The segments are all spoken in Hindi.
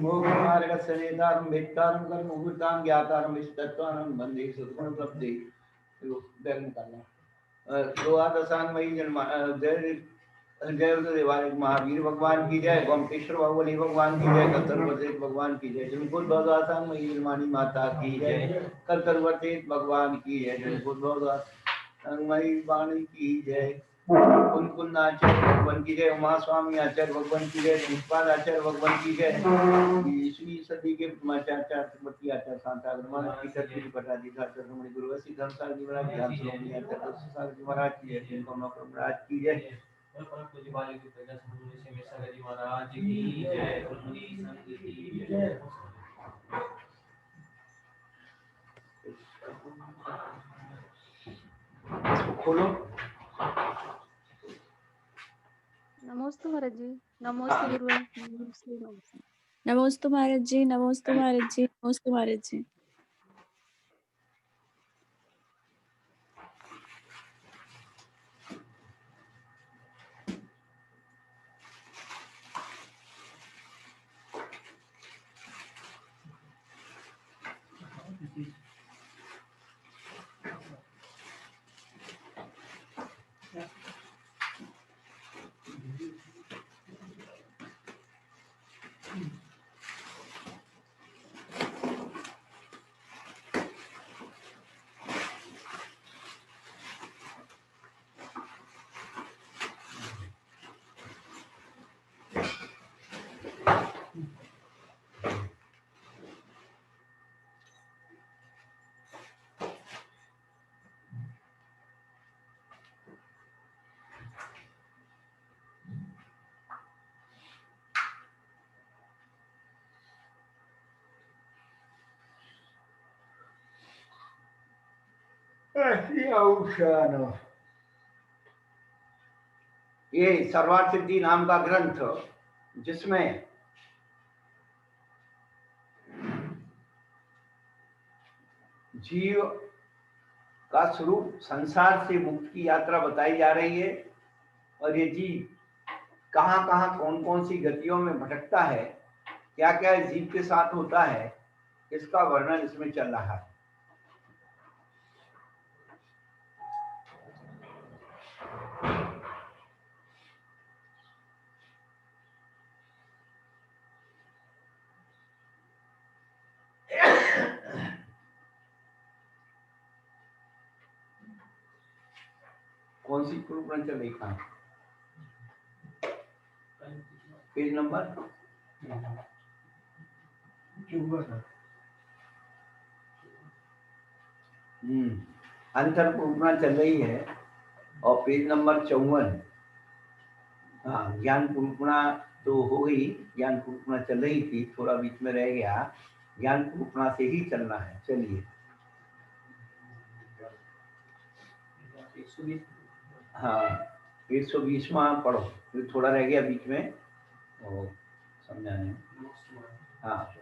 मोक्षमार्गस्य नेतारं वेत्तारं कर्मभूतां ज्ञातारं विस्तत्वानं वन्दे सद्गुणप्रब्धे बैग निकालना द्वादशांगमयी जन्म जय देवालय महावीर भगवान की जय, गोमतेश्वर बाहुबली भगवान की जय, कतरवर्तित भगवान की जय, जमकुट द्वादशांगमयी जन्मानी माता की जय, कतरवर्तित भगवान की जय, जमकुट द्वादशांगमयी वाणी की जय, कुल आचार्य भगवान की जय, उमा स्वामी आचार्य भगवान की जय, निष्पाद आचार्य भगवान की जय, ईसवी सदी के आचार्य आचार्य शांता की शक्ति पटाधिकार गुरु सिद्धांत जी महाराज ज्ञान श्रोमणी आचार्य जी महाराज की जय, महाराज की जय, महाराज की जय, की जय। खोलो। नमोस्तु महाराज जी, नमोस्तु गुरुवर, नमोस्तु महाराज जी, नमोस्तु महाराज जी, नमोस्तु महाराज जी। ये सर्वार्थ सिद्धि नाम का ग्रंथ, जिसमें जीव का स्वरूप संसार से मुक्त की यात्रा बताई जा रही है, और ये जीव कहाँ कहाँ कौन कौन सी गतियों में भटकता है, क्या क्या जीव के साथ होता है, इसका वर्णन इसमें चल रहा है। कौन सी कुरुग्रंथ चल रही? कहाँ? पेज नंबर अंतर कुरुग्रंथ चल रही है और पेज नंबर 54। हाँ, ज्ञान कुरुकुणा तो हो गई, ज्ञान कुरुकुणा चल रही थी, थोड़ा बीच में रह गया, ज्ञान कुरुकुणा से ही चलना है। चलिए, हाँ 120वां पढ़ो, फिर थोड़ा रह गया बीच में और समझाने। हाँ,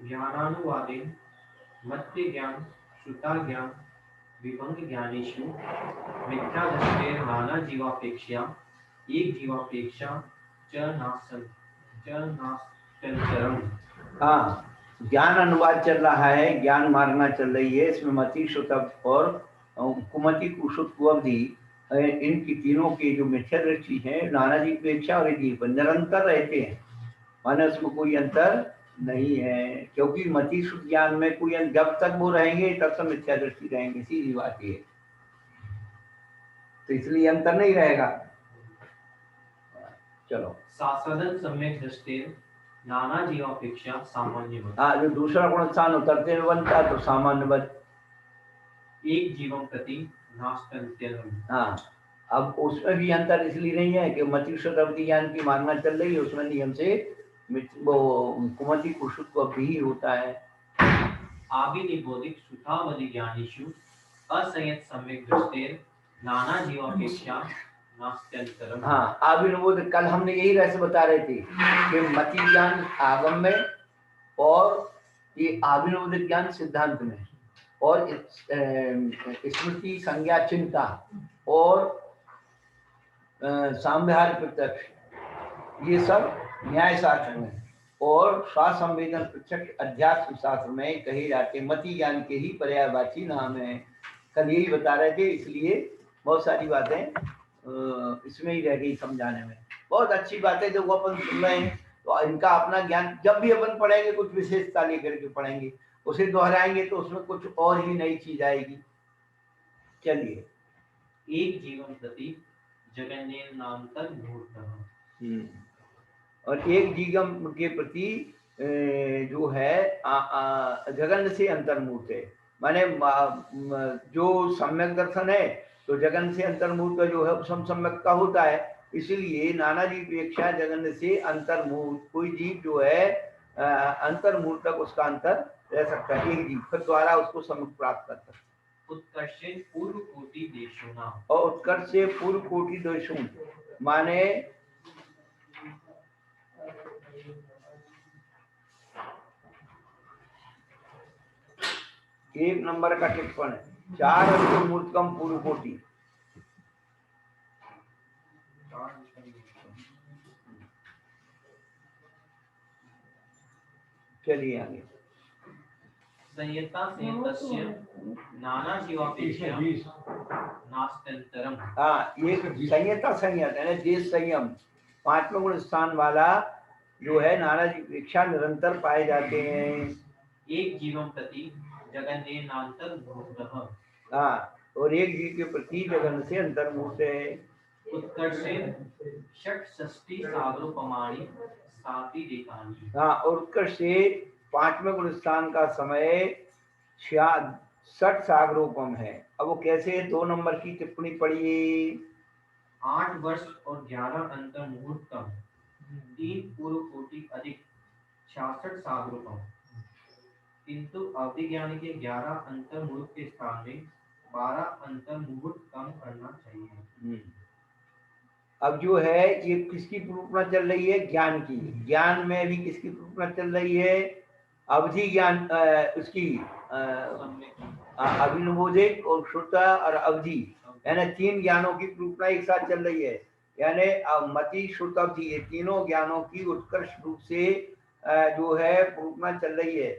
ज्ञानानुवादे मत्ते ज्ञान श्रुता ज्ञान विभंग ज्ञानेषु मिथ्यादृष्टेर नाना जीवापेक्षा एक जीवापेक्षा च नास्त्यंतरम्। हाँ, ज्ञान अनुवाद चल रहा है, ज्ञान मार्गना चल रही है। इसमें मति श्रुतक और कुमति कुशुत कुअवधि, इनकी तीनों की जो मिथ्या दृष्टि है, नाना जी अपेक्षा और जीव निरंतर रहते हैं, माने उसमें कोई अंतर नहीं है, क्योंकि मति शुद्ध ज्ञान में कोई जब तक वो रहेंगे तब तक मिथ्या दृष्टि रहेंगे, सीधी बात ये, तो इसलिए अंतर नहीं रहेगा। चलो, सासदन सम्यक दृष्टि नाना जीवापेक्षा सामान्य। हाँ, जो दूसरा गुण स्थान उतरते हुए बनता तो सामान्य एक जीवों प्रति नास्त्यंतरम्। हाँ, अब उसमें भी अंतर इसलिए नहीं है कि मति शुद्ध ज्ञान की मानना चल रही है, उसमें नियम से वो कुमति कुशुत को भी होता है। आविनिबोधिक सुधावधि ज्ञानेषु असंयत सम्यक दृष्टेर नाना जीवापेक्षा नास्त्यंतरम्। हाँ, आविनिबोध कल हमने यही रहस्य बता रहे थे कि मति ज्ञान आगम में और ये आविनिबोधिक ज्ञान सिद्धांत में, और स्मृति संज्ञा चिंता और साम्यहार प्रत्यक्ष, ये सब न्याय शास्त्र में और स्वासंवेदन प्रत्यक्ष अध्यात्म शास्त्र में कहे जाते मति ज्ञान के ही पर्यायवाची नाम है। कल यही बता रहे थे, इसलिए बहुत सारी बातें इसमें ही रह गई समझाने में। बहुत अच्छी बातें जो वो अपन सुन रहे हैं, तो इनका अपना ज्ञान जब भी अपन पढ़ेंगे कुछ विशेषता लेकर के पढ़ेंगे, उसे दोहराएंगे तो उसमें कुछ और ही नई चीज आएगी। चलिए, एक जीवन प्रति जगन्नेन नाम तक मुहूर्त। और एक जीवम के प्रति जो है जगन से अंतर्मुहूर्त है, माने जो सम्यक दर्शन है तो जगन से अंतर्मुहूर्त जो है उपशम सम्यक का होता है। इसलिए नाना जी अपेक्षा जगन से अंतर्मुहूर्त कोई जीव जो है अंतर्मुहूर्त तक उसका अंतर रह सकता है, एक जीव फिर द्वारा उसको सम्यक प्राप्त कर सकता है। उत्कर्ष से पूर्व कोटि देशों ना, और उत्कर्ष से पूर्व कोटि देशों माने एक नंबर का टिप्पण है, 4 अंतर्मूर्तकम पूर्व कोटि। चलिए आगे। संयता से तस्य नाना जीवापेक्षा नास्त्यंतरम। हाँ, ये संयता संयत है देश संयम, 5वें गुण स्थान वाला जो है नाना जी अपेक्षा निरंतर पाए जाते हैं। एक जीवन प्रति जगन्नेनांतर मुहूर्तः। हाँ, और एक जीव के प्रति जगन से अंतर्मुहूर्त है। उत्कर्षे षट्षष्टि सागरोपमाणि साति रेखानि। हाँ, और उत्कर्ष से 5वें गुण स्थान का समय 60 सागरोपम है। अब वो कैसे, 2 नंबर की टिप्पणी पढ़िए। 8 वर्ष और 11 अंतर मुहूर्तम, 3 पूर्व कोटि अधिक 66 सागरोपम, किंतु अवधि ज्ञान के 11 अंतर मुहूर्त के स्थान में 12 अंतर मुहूर्त कम करना चाहिए। अब जो है ये किसकी प्रूफना चल रही है, ज्ञान की। ज्ञान में भी किसकी प्रूफना चल रही है, अवधि ज्ञान उसकी अभिनवोदित और श्रुता और अवधि, यानी 3 ज्ञानों की प्रूफना एक साथ चल रही है। यानी मति श्रुत अवधि ये तीनों ज्ञानों की उत्कर्ष रूप से जो है प्रूफना चल रही है।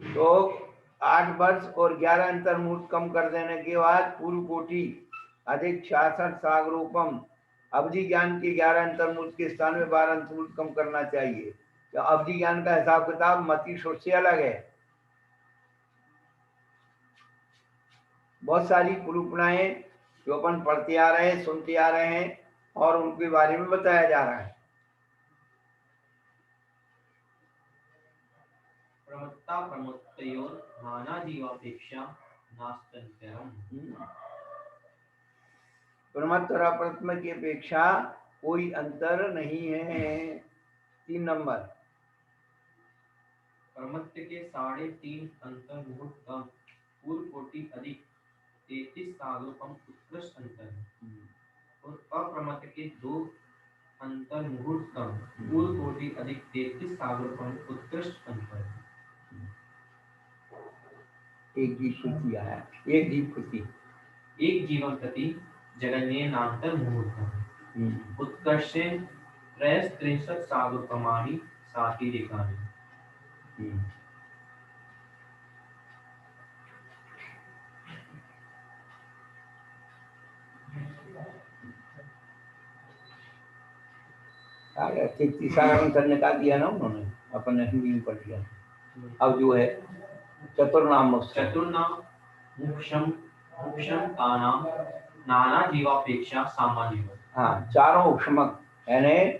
तो 8 वर्ष और 11 अंतर्मुहूर्त कम कर देने के बाद पूर्व कोटि अधिक 66 सागरोपम, अवधि ज्ञान के 11 अंतर्मुहूर्त के स्थान में 12 अंतर्मुहूर्त कम करना चाहिए। तो अवधि ज्ञान का हिसाब किताब मति श्रुत से अलग है। बहुत सारी कुरूपणाएं जो अपन पढ़ते आ रहे हैं, सुनते आ रहे हैं और उनके बारे में बताया जा रहा है। प्रमत्ता प्रमत्तयोर नाना जीवापेक्षा नास्त्यंतरम। प्रमत्त और अप्रमत्त की अपेक्षा कोई अंतर नहीं है। 3 नंबर। प्रमत्त के 3.5 अंतर मुहूर्त कम, पूर्व कोटि अधिक 33 सागरोपम उत्कृष्ट अंतर है, और अप्रमत्त के 2 अंतर मुहूर्त कम, पूर्व कोटि अधिक 33 सागरोपम उत्कृष्ट अंतर है। एक जीव प्रति आया, एक जीव प्रति, एक जीवन प्रति जगन्नेनांतर मुहूर्त उत्कर्षे 63 सागरोपमाणि साति रेखानि। तीसरा निकाल दिया ना उन्होंने, अपन ने हिंदी में पढ़ लिया। अब जो है चतुर्नाम मोक्षम का नाम नाना जीवापेक्षा सामान्य। हाँ, चारों क्षमक यानी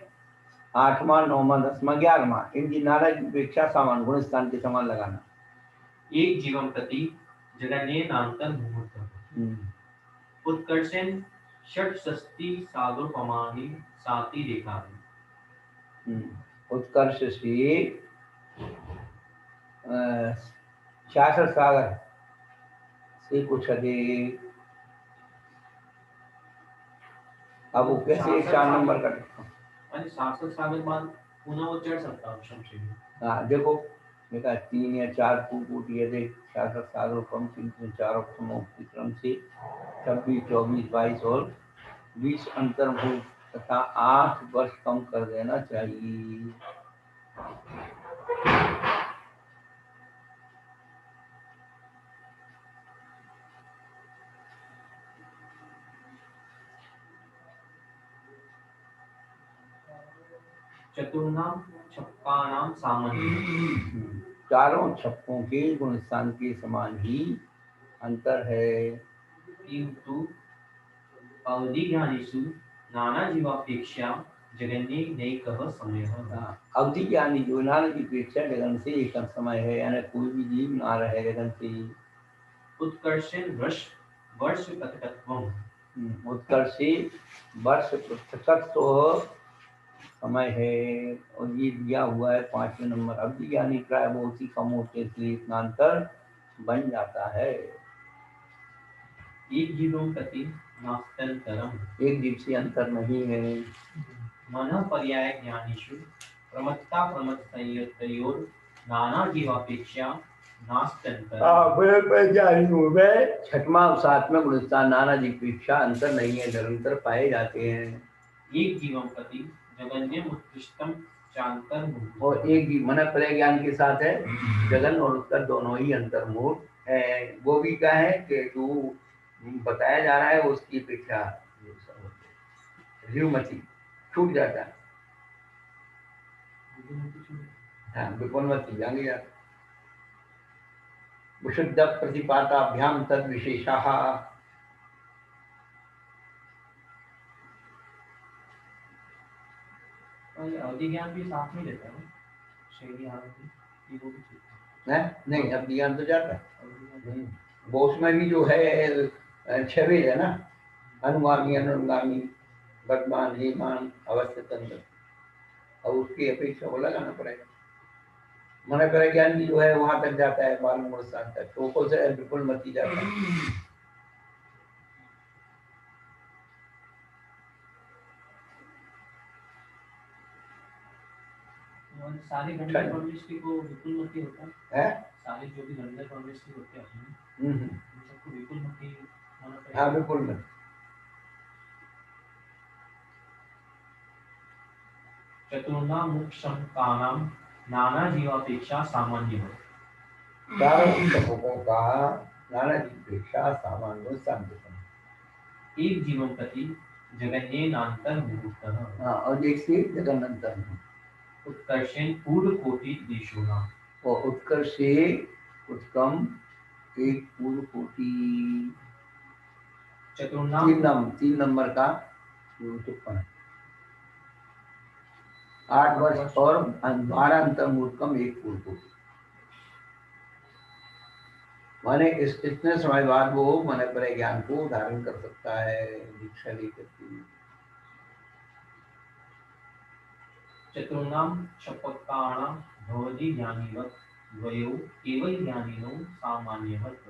8वां 9वां 10वां 11वां इनकी नाना की अपेक्षा सामान्य गुण स्थान के समान लगाना। एक जीवन प्रति जगन्नेनांतर मुहूर्त उत्कर्षेन षट्षष्टि सागरोपमाणि साति रेखानि। उत्कर्ष से 66 सागर से कुछ अधिक। अब वो कैसे 4 नंबर का 66 सागर बाद पुनः वो चढ़ सकता है। हाँ देखो, देखा 3 या 4 कोटि यदि शासक सागरोपम किंतु चारों समोक्ति क्रम से 26, 24, 22 और 20 अंतर्भूत तथा 8 वर्ष कम कर देना चाहिए। चतुर्णाम छक्कानाम सामान्य। चारों छक्कों के गुण स्थान के समान ही अंतर है। किंतु अवधि ज्ञानेषु नाना जीवापेक्षा जगन्य नैकः समयः। अवधि ज्ञानी जो नाना की अपेक्षा गगन से एक समय है, यानी कोई भी जीव ना रहे गगन से। उत्कर्षेण वर्ष पृथकत्वम्। उत्कर्षे वर्ष पृथकत्व समय है, और ये दिया हुआ है 5वें नंबर। अवधि ज्ञानी प्राय बहुत ही कम होते हैं, इसलिए इतना अंतर बन जाता है। एक जीवों प्रति नास्त्यंतरम्। एक जीव से अंतर नहीं है। मन पर्याय ज्ञानेषु प्रमत्ता प्रमत्त संयोर नाना जीवापेक्षा नास्त्यंतरम्। ज्ञानियों में छठवां और 7वें गुण स्थान नाना जी की अपेक्षा अंतर नहीं है, निरंतर पाए जाते हैं। एक जीवं प्रति जगन्यम उत्कृष्टम चांतर। और एक भी मन प्रलय ज्ञान के साथ है, जगन और उत्तर दोनों ही अंतर्मुख है। वो भी क्या है कि जो बताया जा रहा है उसकी अपेक्षा ह्यूमति छूट जाता है। हाँ, विपुलमति आगे जा विशुद्ध प्रतिपाताभ्याम तद विशेषः। अवधि ज्ञान भी साथ में रहता है ना, शैली आरती ये वो भी ठीक है नहीं, अब ज्ञान तो जाता है। है। वो उसमें भी जो है 6 वेद है ना, अनुगामी, अनुगामी, वर्तमान, हेमान, अवस्थित, तंत्र। और उसकी अपेक्षा वो लगाना पड़ेगा। मन पर ज्ञान भी जो है वहां तक जाता है, 12 मूल स्थान तक, तो को से बिल्कुल मती जाता है। और सारे गंडक परमेष्टि को विपुल मती होता है। सारे जो भी गंडक परमेष्टि होते हैं हम्म, उन सबको विपुल मती होना हाँ पड़ेगा। बिल्कुल मत। चतुर्णाम मोक्षम कानाम नाना जीवापेक्षा सामान्य हो। चारों सबकों का नाना जी की अपेक्षा सामान्य शांति। एक जीवन प्रति जगन्य नांतर मुहूर्त। हाँ, और एक से जगन अंतर में। उत्कर्षेण पूर्व कोटि देशोना। और उत्कर्ष से उत्तम एक पूर्व कोटि। चतुर्णाम 3 नंबर का टिप्पण 8 वर्ष और 12 अंतर्मूर्खम एक पूर्व कोटि। माने इतने समय बाद वो मन पर ज्ञान को धारण कर सकता है दीक्षा लेकर के। चतुर्णाम शपकाणाम भवति ज्ञानीवत् द्वयो केवल ज्ञानिनो सामान्यवत्।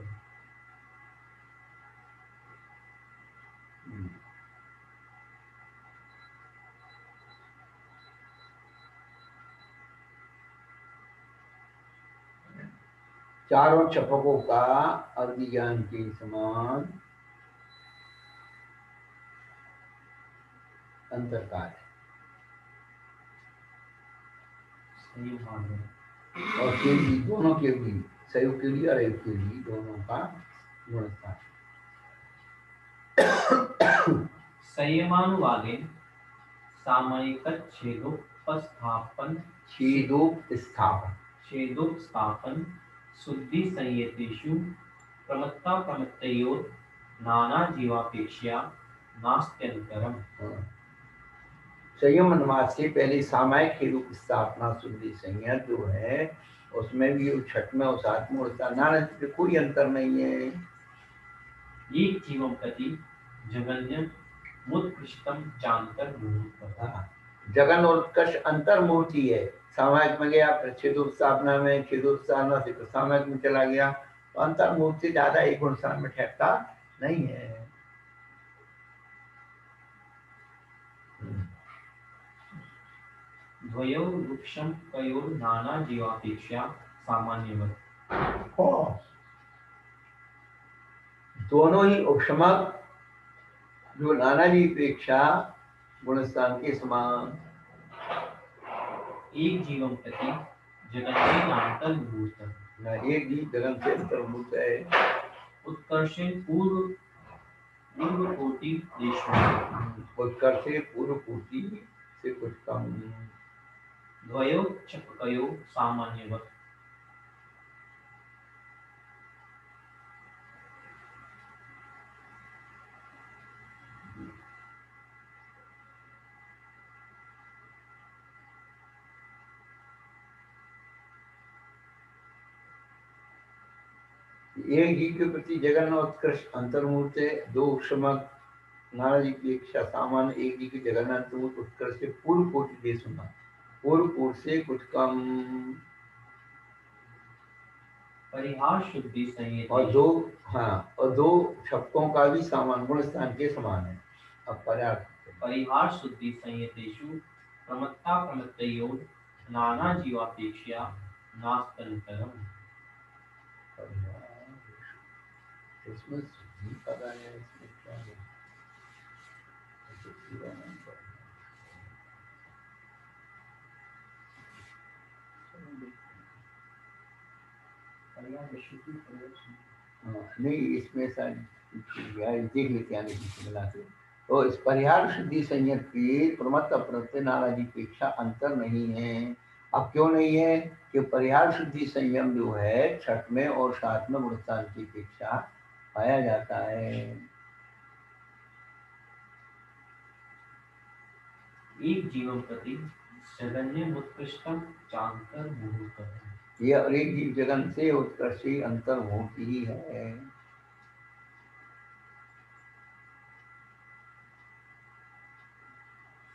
चारों छपकों का अवधि ज्ञान के समान अंतर का है। और केवली दोनों के भी सहयोग के लिए और एक के लिए दोनों का गुणस्थान। संयमानुवादे सामयिक छेदोपस्थापन छेदोपस्थापन शुद्धि संयतेषु प्रमत्ता प्रमत्तयोर नाना जीवापेक्षा नास्त्यंतरम्। संयम अनुवाद से पहले सामायिक के रूप स्थापना शुद्धि संयत जो है उसमें भी 6वें और 7वें और नाना जी कोई अंतर नहीं है। एक जीवं प्रति जगन्यम मुत्कृष्टम चांतर मुहूर्त। जगन और उत्कर्ष अंतर मूर्ति है। सामायिक में गया, फिर छेदोपस्थापना में, छेदोपस्थापना से फिर सामायिक में चला गया, तो अंतर मूर्ति ज्यादा एक गुण स्थान में ठहरता नहीं है। द्वयोर वृक्षम कयोर नाना जीवापेक्षा सामान्यवत्। और दोनों ही उपशमक जो नाना जी अपेक्षा गुणस्थान के समान। एक जीवम प्रति जगन्नाथंभूत न एक ही जगन से अंतर्भूत है। उत्कर्षे पूर्व पूर्व कोटि देशों उत्कर्ष से पूर्व पूर्ति से कुछ कम। द्वयो चपकयो सामान्यवत्। एक ही के प्रति जगन और उत्कृष्ट अंतर्मूर्त है। दो उपशमक नाना जी की इच्छा सामान्य एक ही के जगन अंतर्मूर्त उत्कर्ष से पूर्व कोटि देश होना, पूर्व पूर्व से कुछ कम। परिहार शुद्धि संयति और दो, हाँ, और दो शब्दों का भी सामान गुण स्थान के समान है। अब पर्याप्त परिहार शुद्धि संयतेषु प्रमत्ता प्रमत्तयोः नाना जीवापेक्षया नास्त्यन्तरम्। इसमें शुद्धि पता है, इसमें क्या है? शुद्धि बनाना पड़ेगा। हाँ, नहीं इसमें शायद देख लेते हैं मिला के। तो इस परिहार शुद्धि संयत के प्रमत्त प्रत्यय नाना जी अपेक्षा अंतर नहीं है। अब क्यों नहीं है? कि परिहार शुद्धि संयम जो है छठ में और सात में गुणस्थान की अपेक्षा पाया जाता है। एक जीवम प्रति जगन्य उत्कृष्टम चांकर मुहूर्तम्। ये और एक जीव जगन से उत्कृष्ट अंतर्भूत ही है।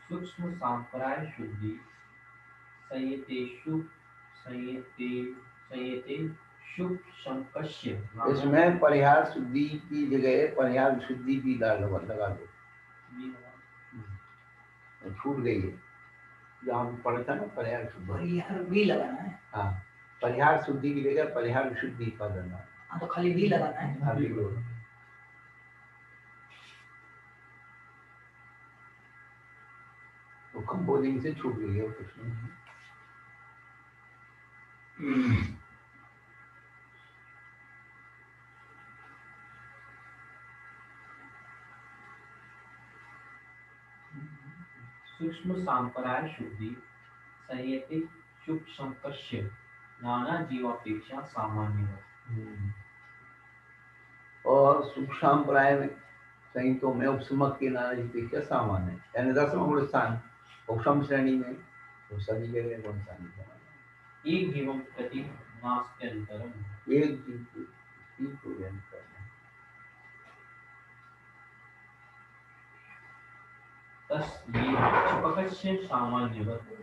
सूक्ष्म सांप्राय शुद्धि संयतेषु संयतेषु शंकस्य। इसमें परिहार शुद्धि की जगह परिहार शुद्धि भी लगा दो, छूट गई है। जो हम पढ़ा था ना परिहार शुद्धि, परिहार भी लगाना है। हाँ, परिहार शुद्धि की जगह परिहार शुद्धि पद देना। हाँ, तो खाली भी लगाना है। हाँ, भी लो। तो कंपोजिंग से छूट गई है कुछ नहीं। सूक्ष्म सांप्राय शुद्धि संयते शुभ संकर्ष्य नाना जीवापेक्षा सामान्य। और सूक्ष्म प्राय में संहितों में उपसमक के नाना जी अपेक्षा सामान्य है। यानी 10वां गुण स्थान उपसम श्रेणी में तो सभी जगह गुण स्थान समान एक जीवम प्रति नास्त्यंतरम। है। एक जीव को अंतर है। तस्ये चपकस्य सामान्यवत्।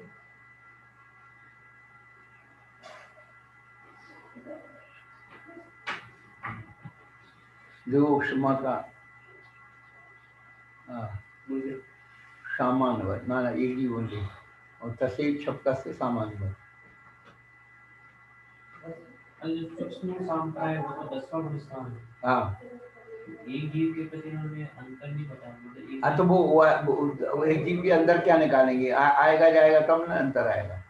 जो उपसमा का सामान्य नाना एक ही बोले और तसे छपका से सामान्य। सूक्ष्म सांप्राय वो तो 10वां गुण स्थान है। हाँ, एक जीव के प्रति हमें अंतर नहीं बताया, मतलब एक हाँ, तो वो एक जीव के अंदर क्या निकालेंगे? आएगा जाएगा तब ना अंतर आएगा।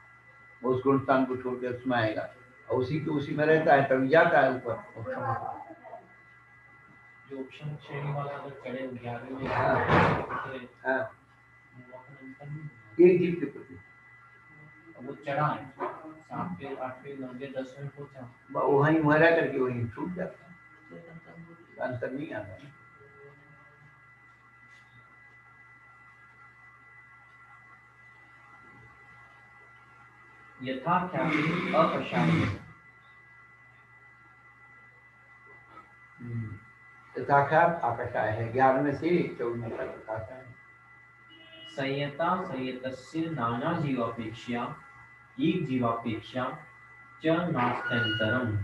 वो उस गुण स्थान को छोड़ के उसमें आएगा और उसी के उसी में रहता है तभी जाता है ऊपर उपसमा को। जो ऑप्शन श्रेणी वाला अगर चढ़े 11वें में हाँ, हाँ, वहाँ अंतर नहीं होगा। एक जीव के प्रति वो चढ़ा है 7वें 8वें 9वें 10वें पहुंचा, वहीं मरा करके वहीं छूट जाता है, अंतर नहीं आता है। यथा ख्याति अकषाय। यथाख्यात आकाशाय है 11वें से 14वें तक आता है। संयता संयतस्य नाना जीवापेक्षा एक जीवापेक्षा च नास्त्यंतरम्।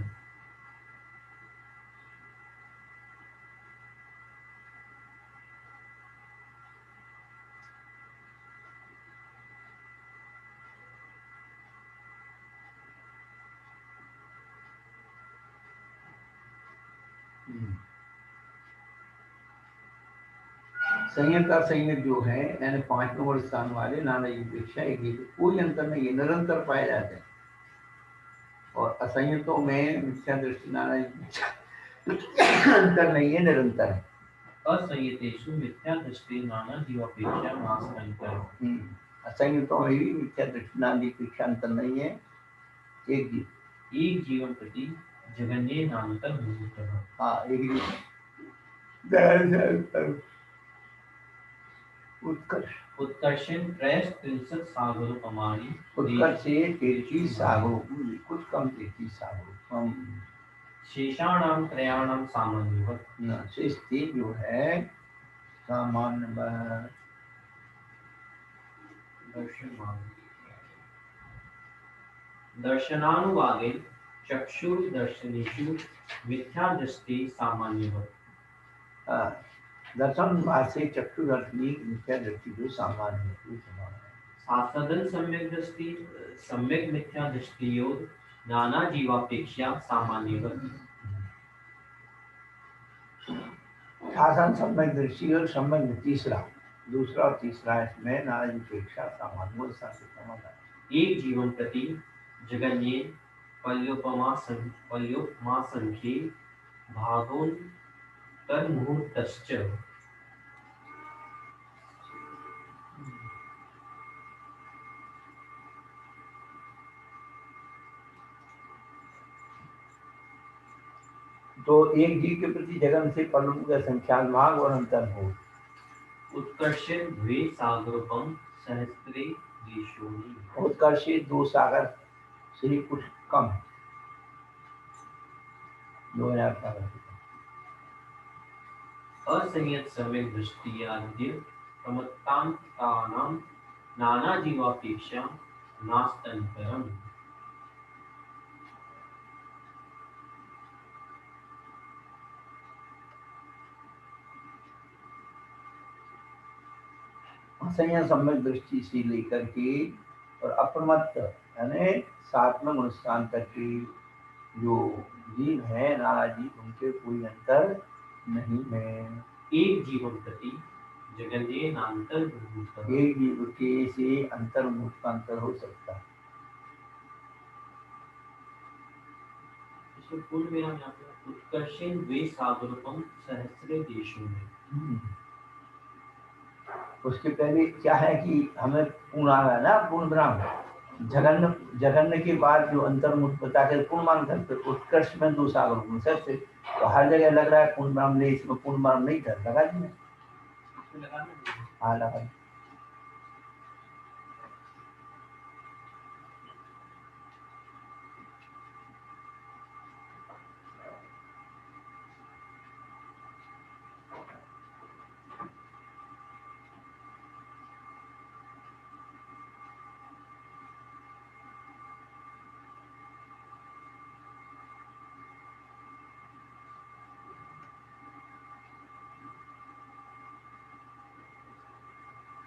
संयंता संयत जो है यानी 5 नंबर स्थान वाले नाना की अपेक्षा एक ही, कोई अंतर नहीं है, निरंतर पाए जाते हैं। और असंयतों में मिथ्या दृष्टि नाना की अपेक्षा अंतर नहीं है, निरंतर है। असंयतेषु मिथ्या दृष्टि नाना जीवापेक्षा नास्त्यंतर। असंयतों में भी मिथ्या दृष्टि नाना की अपेक्षा अंतर नहीं है, एक जीव। एक जीवन प्रति जगन्य नानतर भूतः। हाँ, एक जीव। उत्कर्ष उत्कर्षण त्रयस्त्रिंशत् सागरोपमानि उत्कर्ष से 33 सागरों, कुछ कम 33 सागरों कम। शेषाणाम त्रयाणाम सामान्यवत्। शेष 3 जो है सामान्य दर्शनानुवादे चक्षुर्दर्शनेषु मिथ्या दृष्टि सामान्यवत्। दर्शन से चक्षु दर्शनी मिथ्या दृष्टि जो सामान्य है। सासदन सम्यक मिथ्या दृष्टियों नाना जीवापेक्षा सामान्यवत्। शासन सम्यक दृष्टि और सम्यक तीसरा, दूसरा और तीसरा इसमें नाना जी अपेक्षा सामान्य समाधान। एक जीवन प्रति जगन्ये पल्योपमा संख्ये भागोन्तर्मुहूर्तश्च। तो एक जीव के प्रति जगन से पल्लव का संख्या भाग और अंतर हो। उत्कर्षे द्वे सागरोपम सहस्त्रे देशोनि। उत्कर्षे 2 सागर से कुछ कम, 2000 सागर से कम। असंयत सम्यक दृष्टियाद्य प्रमत्तान्तानां नाना जीवापेक्षा नास्त्यन्तरम्। असंयत सम्यक दृष्टि से लेकर के और अप्रमत्त यानी सात्विक अनुष्ठान तक के जो जीव है नाना जी, उनके कोई अंतर नहीं है। एक जीवन प्रति जगन्ये नान्तर भूतः। एक जीव के से अंतर्मुख का अंतर हो सकता है। इसमें पूर्ण विराम यहाँ पे उत्कर्षे द्वे सागरोपम सहस्रे देशोनि। उसके पहले क्या है कि हमें पूर्ण आ रहा है ना, पूर्ण विराम। जगन्न जगन्न के बाद जो अंतर्मुख बता कर पूर्ण मान करते, उत्कर्ष में 2 सागर सबसे, तो हर जगह लग रहा है पूर्ण विराम नहीं, इसमें पूर्ण विराम नहीं था, लगा दिया। हाँ, लगा।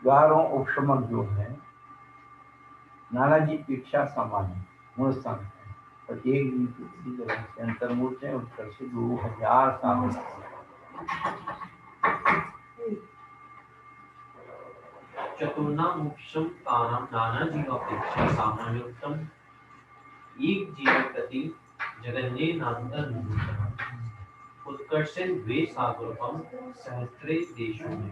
द्वारों उपशमक जो है नाना जी अपेक्षा सामान्य मूल स्थान है, और एक जीव की किसी जगह से अंतर्मुख है, उत्कर्ष 2000 सागर। चतुर्णामुक्षम तानां नाना जीवापेक्षा सामान्योक्तम। एक जीवन प्रति जगन्ये नान्तर भूतः। उत्कर्षे द्वे सागरोपम सहस्रे देशोनि।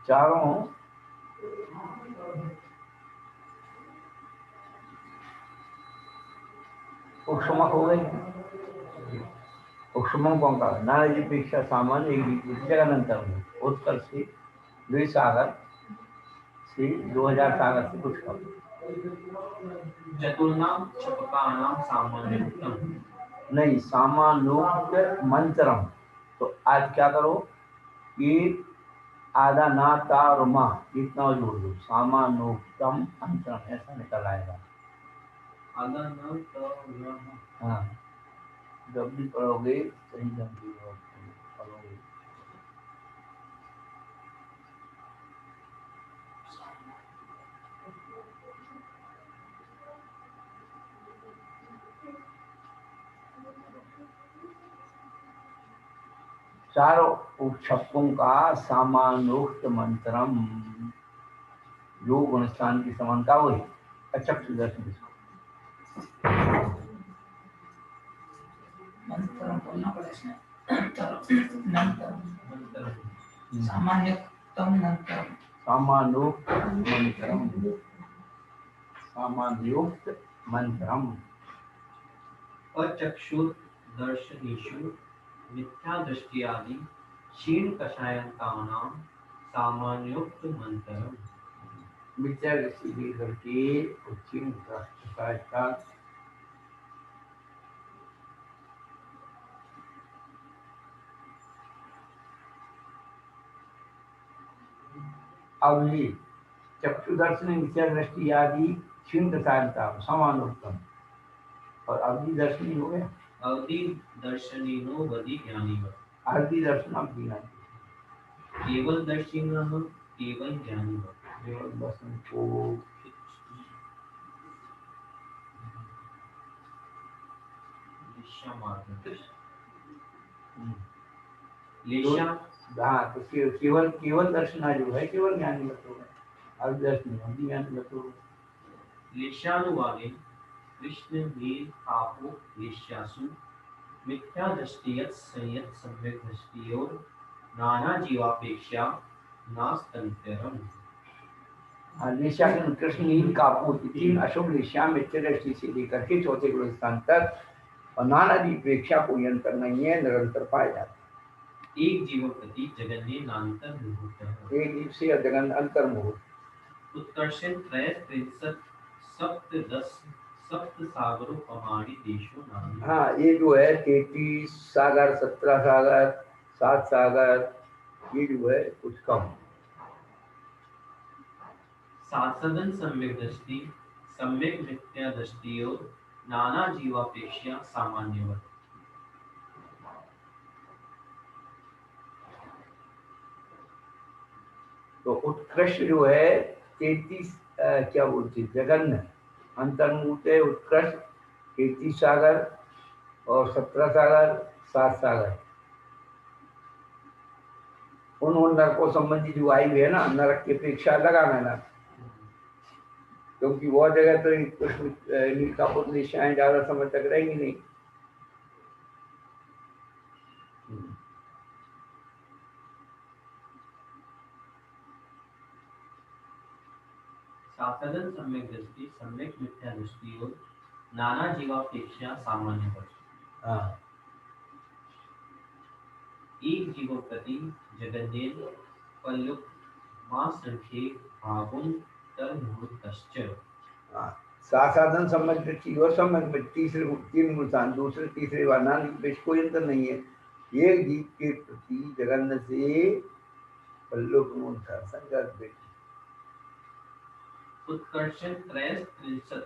चारों उपशमक हो गए। उपशमक कौन का नाना जी अपेक्षा सामान्य एक जीव की जगह अंतर्मुख, उत्कर्ष से 2 सागर से 2000 सागर से कुछ कम। चतुर्णाम क्षपकानां सामान्योक्तम। नहीं, सामान्योक्त मंत्रम। तो आज क्या करो कि आधा ना ता और मा इतना जोड़ दो, सामान्योक्तम अंतरम ऐसा निकल आएगा। आधा न त न। हाँ, जब भी पढ़ोगे सही ढंग से पढ़ोगे। चारों उपछप्पों का सामानोक्त मंत्रम, जो गुणस्थान की समानता हुई अचक्षु दर्शन। मंत्र बोलना पड़ेगा इसमें। सामान्यतम मंत्र, सामानोक्त मंत्रम, सामान्योक्त मंत्रम। अचक्षुर्दर्शनेषु मिथ्यादृष्टियादि क्षीण कषायन्तानां सामान्योक्त मंत्रम्। मिथ्या दृष्टि भी करके उच्चिन का अवधि चक्षुदर्शन मिथ्या दृष्टि आदि क्षीण दशांता समानोत्तम, और अवधि दर्शनी हो गया। अवधि दर्शनिनो वदि ज्ञानिव। अवधि दर्शन अवधि केवल दर्शिनः केवल ज्ञानिव। केवल दर्शन को लेशा। हाँ, तो केवल केवल दर्शना जो है केवल ज्ञानी लगो है, अवधि दर्शन अवधि ज्ञानी लगो। लेशानुवादे कृष्ण नील आपो लेश्यासु मिथ्या दृष्टियत् संयत सम्यक दृष्टियोर नाना जीवापेक्षा नास्तंतरम। लेशा के कृष्ण नील कापू तीन अशुभ लेशा मिथ्या दृष्टि से लेकर के चौथे गुण स्थान तक और नाना जीवापेक्षा कोई अंतर नहीं है, निरंतर पाया जाता है। एक जीव प्रति जगन्य नान्तर मुहूर्त है। एक जीव से जगन अंतर मुहूर्त। उत्कर्षण त्रय त्रिंसत सप्त दस सप्त सागरों पहाड़ी देशों नामी। हाँ, ये जो है 33 सागर 17 सागर 7 सागर, ये जो है कुछ कम। सासदन सम्यक दृष्टि सम्यक मिथ्या दृष्टि और नाना जीवापेक्षा सामान्यवत। तो उत्कृष्ट जो है 33 क्या बोलते जगन्य अंतर्मुहूर्त है। उत्कृष्ट 33 सागर और 17 सागर 7 सागर, उन नरकों संबंधी जो आयु है ना, नरक की अपेक्षा लगा मैंने, क्योंकि वो जगह तो कृष्ण नील का पुत्र ज्यादा समय तक रहेंगी नहीं। सासदन सम्यक दृष्टि सम्यक मिथ्या दृष्टि और नाना जीवापेक्षा सामान्यवत। हाँ, एक जीव प्रति जगन्येन पल्लुक मां संख्ये भागुं तन्मुहूर्तश्च। साधन सम्यक दृष्टि और सम्यक तीसरे तीन गुणस्थान दूसरे तीसरे बार नानी कोई अंतर नहीं है। एक जीव के प्रति जगन्य से पल्लुक संकल्प उत्कर्षण त्रय त्रिंसत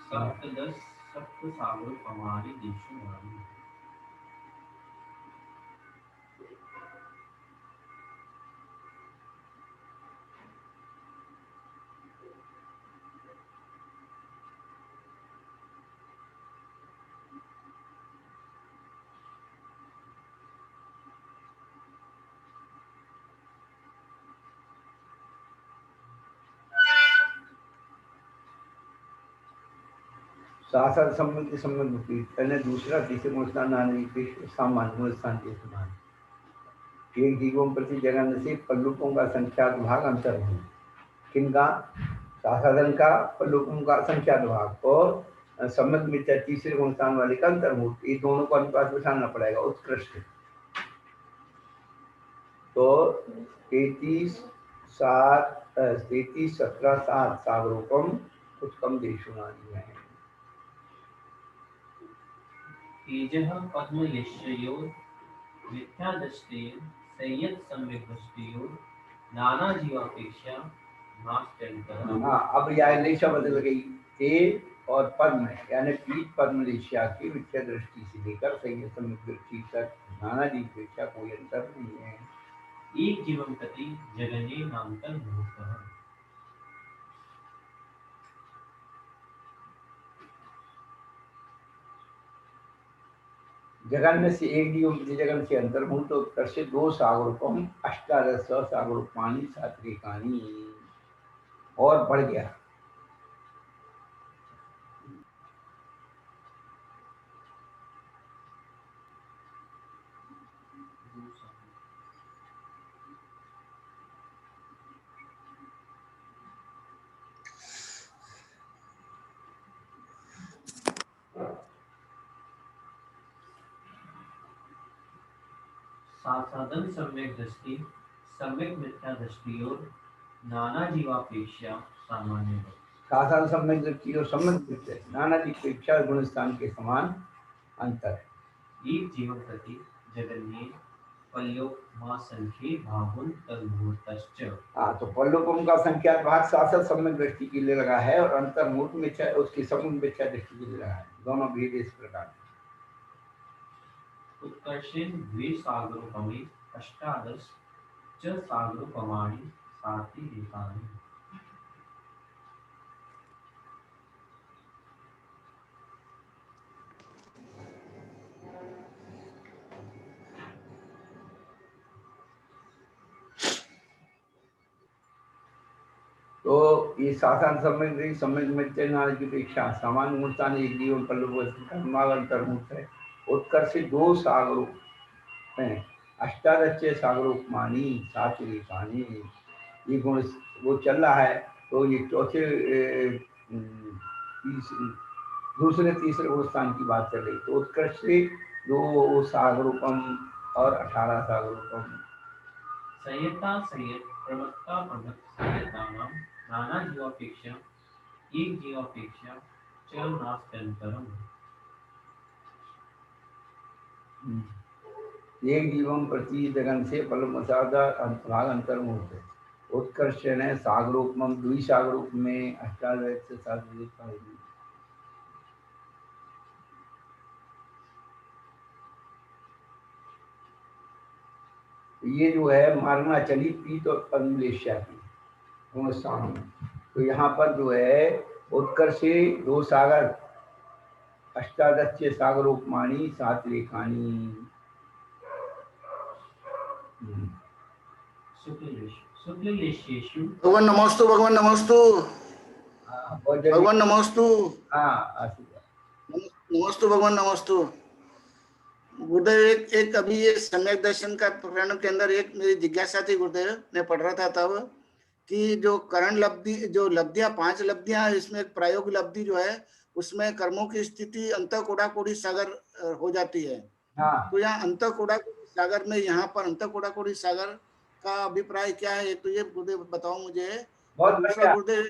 सप्तदश सप्त सागरों पहाड़ी देशों नामी। शासन सम्यक सम्यक होती पहले दूसरा तीसरे गुणस्थान आने सामान्य गुणस्थान के समान। एक जीवों प्रति जगन्य से पल्लुकों का संख्यात भाग अंतर है। किनका? साधन का पल्लुकों का संख्यात भाग और सम्यक मिथ्या तीसरे गुणस्थान वाले का अंतर्भूत, ये दोनों को अनुपात बिठाना पड़ेगा। उत्कृष्ट तो 33 17 7 सागरोपम कुछ कम देशुनानी है। तेजः पद्मलेशयोर मिथ्या दृष्टियोर संयत सम्यक दृष्टियोर नाना जीवापेक्षा नास्त्यंतरम्। हाँ, अब यह लेशा बदल गई। तेज और पद्म यानी पीठ पद्म लेशा की मिथ्या दृष्टि से लेकर संयत सम्यक दृष्टि तक नाना जीवापेक्षा कोई अंतर नहीं है। एक जीवं प्रति जगन्ये नान्तर मुहूर्तः। जगन्य से एक जीव जगन से अंतर्भूत उत्तर से दो सागरोपम अष्टादश सागरोपानी सात्विकानी और बढ़ गया। साधन सम्यक दृष्टि सम्यक मिथ्या दृष्टि और नाना जीवापेक्षा सामान्य है। साधन सम्यक दृष्टि और सम्यक दृष्टि नाना जीवापेक्षा गुण स्थान के समान अंतर है। एक जीव प्रति जगन्य पल्योपमा संख्ये भावुन तन्मूर्तश्च। हाँ, तो पल्लोपम का संख्या भाग शासक सम्यक दृष्टि के लिए लगा है और अंतर्मूर्त मिथ्या उसकी सम्यक मिथ्या दृष्टि के लिए लगा है। दोनों भेद इस प्रकार। उत्कर्षेण द्वे सागरोपमे अष्टादश च सागरोपमाणि सात्विकानि। तो ये साधन सम्यक सम्यक मिथ्या नाना की अपेक्षा सामान्य मूर्तान एक जीवन पल्लवंतर्मूर्त है। उत्कर्ष दो सागरों हैं, अष्टादश सागरोपमानी सात्विकानी। ये गुण वो चल रहा है। तो ये चौथे दूसरे तीसरे गुण स्थान की बात चल रही। तो उत्कर्ष से दो सागरोपम और 18 सागरोपम। संयता संयत प्रवक्ता प्रवक्त संयतानां नाना जीवापेक्षा एक जीवापेक्षा च नास्त्यंतरम्। एक जीवम प्रति जगन से फलमसादा भाग अंतर्मुक्त है। उत्कर्ष ने सागरोपम द्विसागरोप में अष्टादश से सात्विक। ये जो है मारना चली पीत और पद्मलेशिया की स्थान में। तो यहाँ पर जो है उत्कर्ष दो सागर अष्टादश सागरोपमानी सात्विकानी। शुक्लेशेषु भगवान नमोस्तु भगवान नमोस्तु भगवान नमोस्तु। हाँ, नमोस्तु भगवान नमोस्तु। गुरुदेव एक अभी ये सम्यक दर्शन का प्रकरण के अंदर एक मेरी जिज्ञासा थी गुरुदेव, मैं पढ़ रहा था तब कि जो करण लब्धि जो लब्धियां 5 लब्धियां इसमें एक प्रायोगिक लब्धि जो है उसमें कर्मों की स्थिति अंत कोड़ाकोड़ी सागर हो जाती है। हाँ। तो यहाँ अंत कोड़ाकोड़ी सागर में यहाँ पर अंत कोड़ाकोड़ी सागर का अभिप्राय क्या है, एक तो ये गुरुदेव बताओ मुझे। बहुत दूसरा गुरुदेव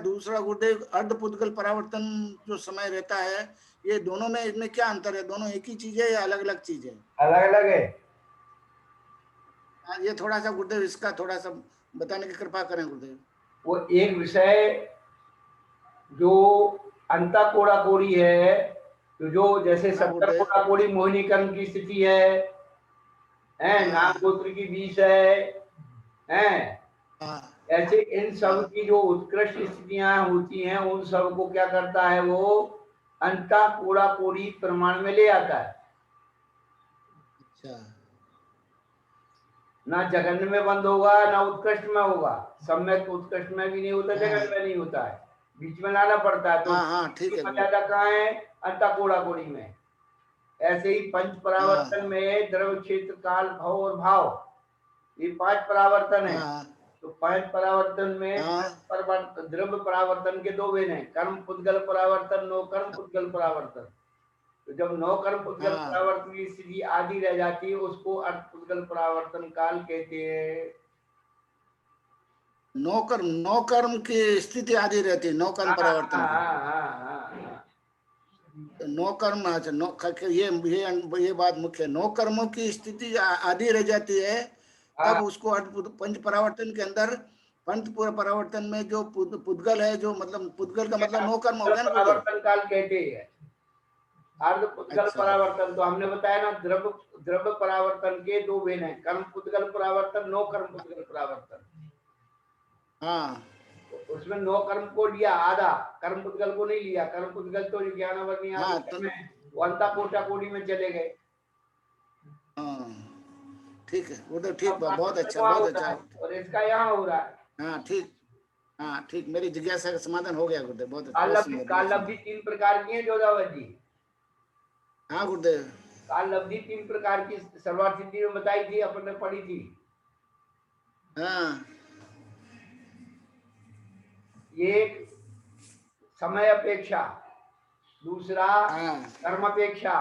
दूसरा गुरुदेव अर्ध पुद्गल परावर्तन जो समय रहता है, ये दोनों में इसमें क्या अंतर है? दोनों एक ही चीज है या अलग अलग चीज है? अलग अलग है। ये थोड़ा सा गुरुदेव इसका थोड़ा सा बताने की कृपा करें गुरुदेव। वो एक विषय जो अंता कोड़ा कोड़ी है, तो जो जैसे 70 कोड़ा कोड़ी मोहिनीकरण की स्थिति है, नाम गोत्र की 20 है, ऐसे इन सब की जो उत्कृष्ट स्थितियां होती हैं उन सब को क्या करता है वो अंता कोड़ा कोड़ी प्रमाण में ले आता है। अच्छा। ना जगन में बंद होगा ना उत्कृष्ट में होगा। सम्यक उत्कृष्ट में भी नहीं होता, जगन में नहीं होता है, बीच में लाना पड़ता है। तो ठीक है। ज्यादा कहाँ है? अंता कोड़ा कोड़ी में। ऐसे ही पंच परावर्तन में द्रव क्षेत्र काल भव और भाव, ये 5 परावर्तन है। तो 5 परावर्तन में द्रव्य परावर्तन के 2 भेद हैं, कर्म पुद्गल परावर्तन, नो कर्म पुद्गल परावर्तन। तो जब नौ कर्म पुद्गल परावर्तन की स्थिति आदि रह जाती है उसको अर्थ पुद्गल परावर्तन काल कहते हैं। नौ कर्म की स्थिति आदि रहती है, नौ कर्म परावर्तन। नौ कर्म ये बात मुख्य है। नौ कर्मों की स्थिति आदि रह जाती है तब उसको पंच परावर्तन के अंदर पंच परावर्तन में जो पुद्गल है, जो मतलब पुद्गल का मतलब नौ कर्म हो गया ना, परावर्तन काल कहते हैं। अर्ध पुद्गल परावर्तन तो हमने बताया ना, द्रव्य परावर्तन के 2 भेद हैं, कर्म पुद्गल परावर्तन, नो कर्म पुद्गल परावर्तन। उसमें नो कर्म को लिया आधा, कर्म पुद्गल को नहीं लिया। कर्म पुद्गल तो ज्ञानावर्णी वो अंता कोटा कोटि में चले गए। हाँ ठीक है गुरुदेव, ठीक अब बहुत अच्छा वहाँ बहुत होता है अच्छा। और इसका यहाँ हो रहा है। हाँ ठीक, हाँ ठीक, मेरी जिज्ञासा का समाधान हो गया गुरुदेव, बहुत अच्छा, काल बहुत लब्धि सुंदर, काल बहुत लब्धि सुंदर। 3 प्रकार की है जोधावत जी। हाँ गुरुदेव। काल लब्धि 3 प्रकार की सर्वार्थ सिद्धि में बताई थी, अपन ने पढ़ी थी। हाँ एक समय अपेक्षा, दूसरा हाँ कर्म अपेक्षा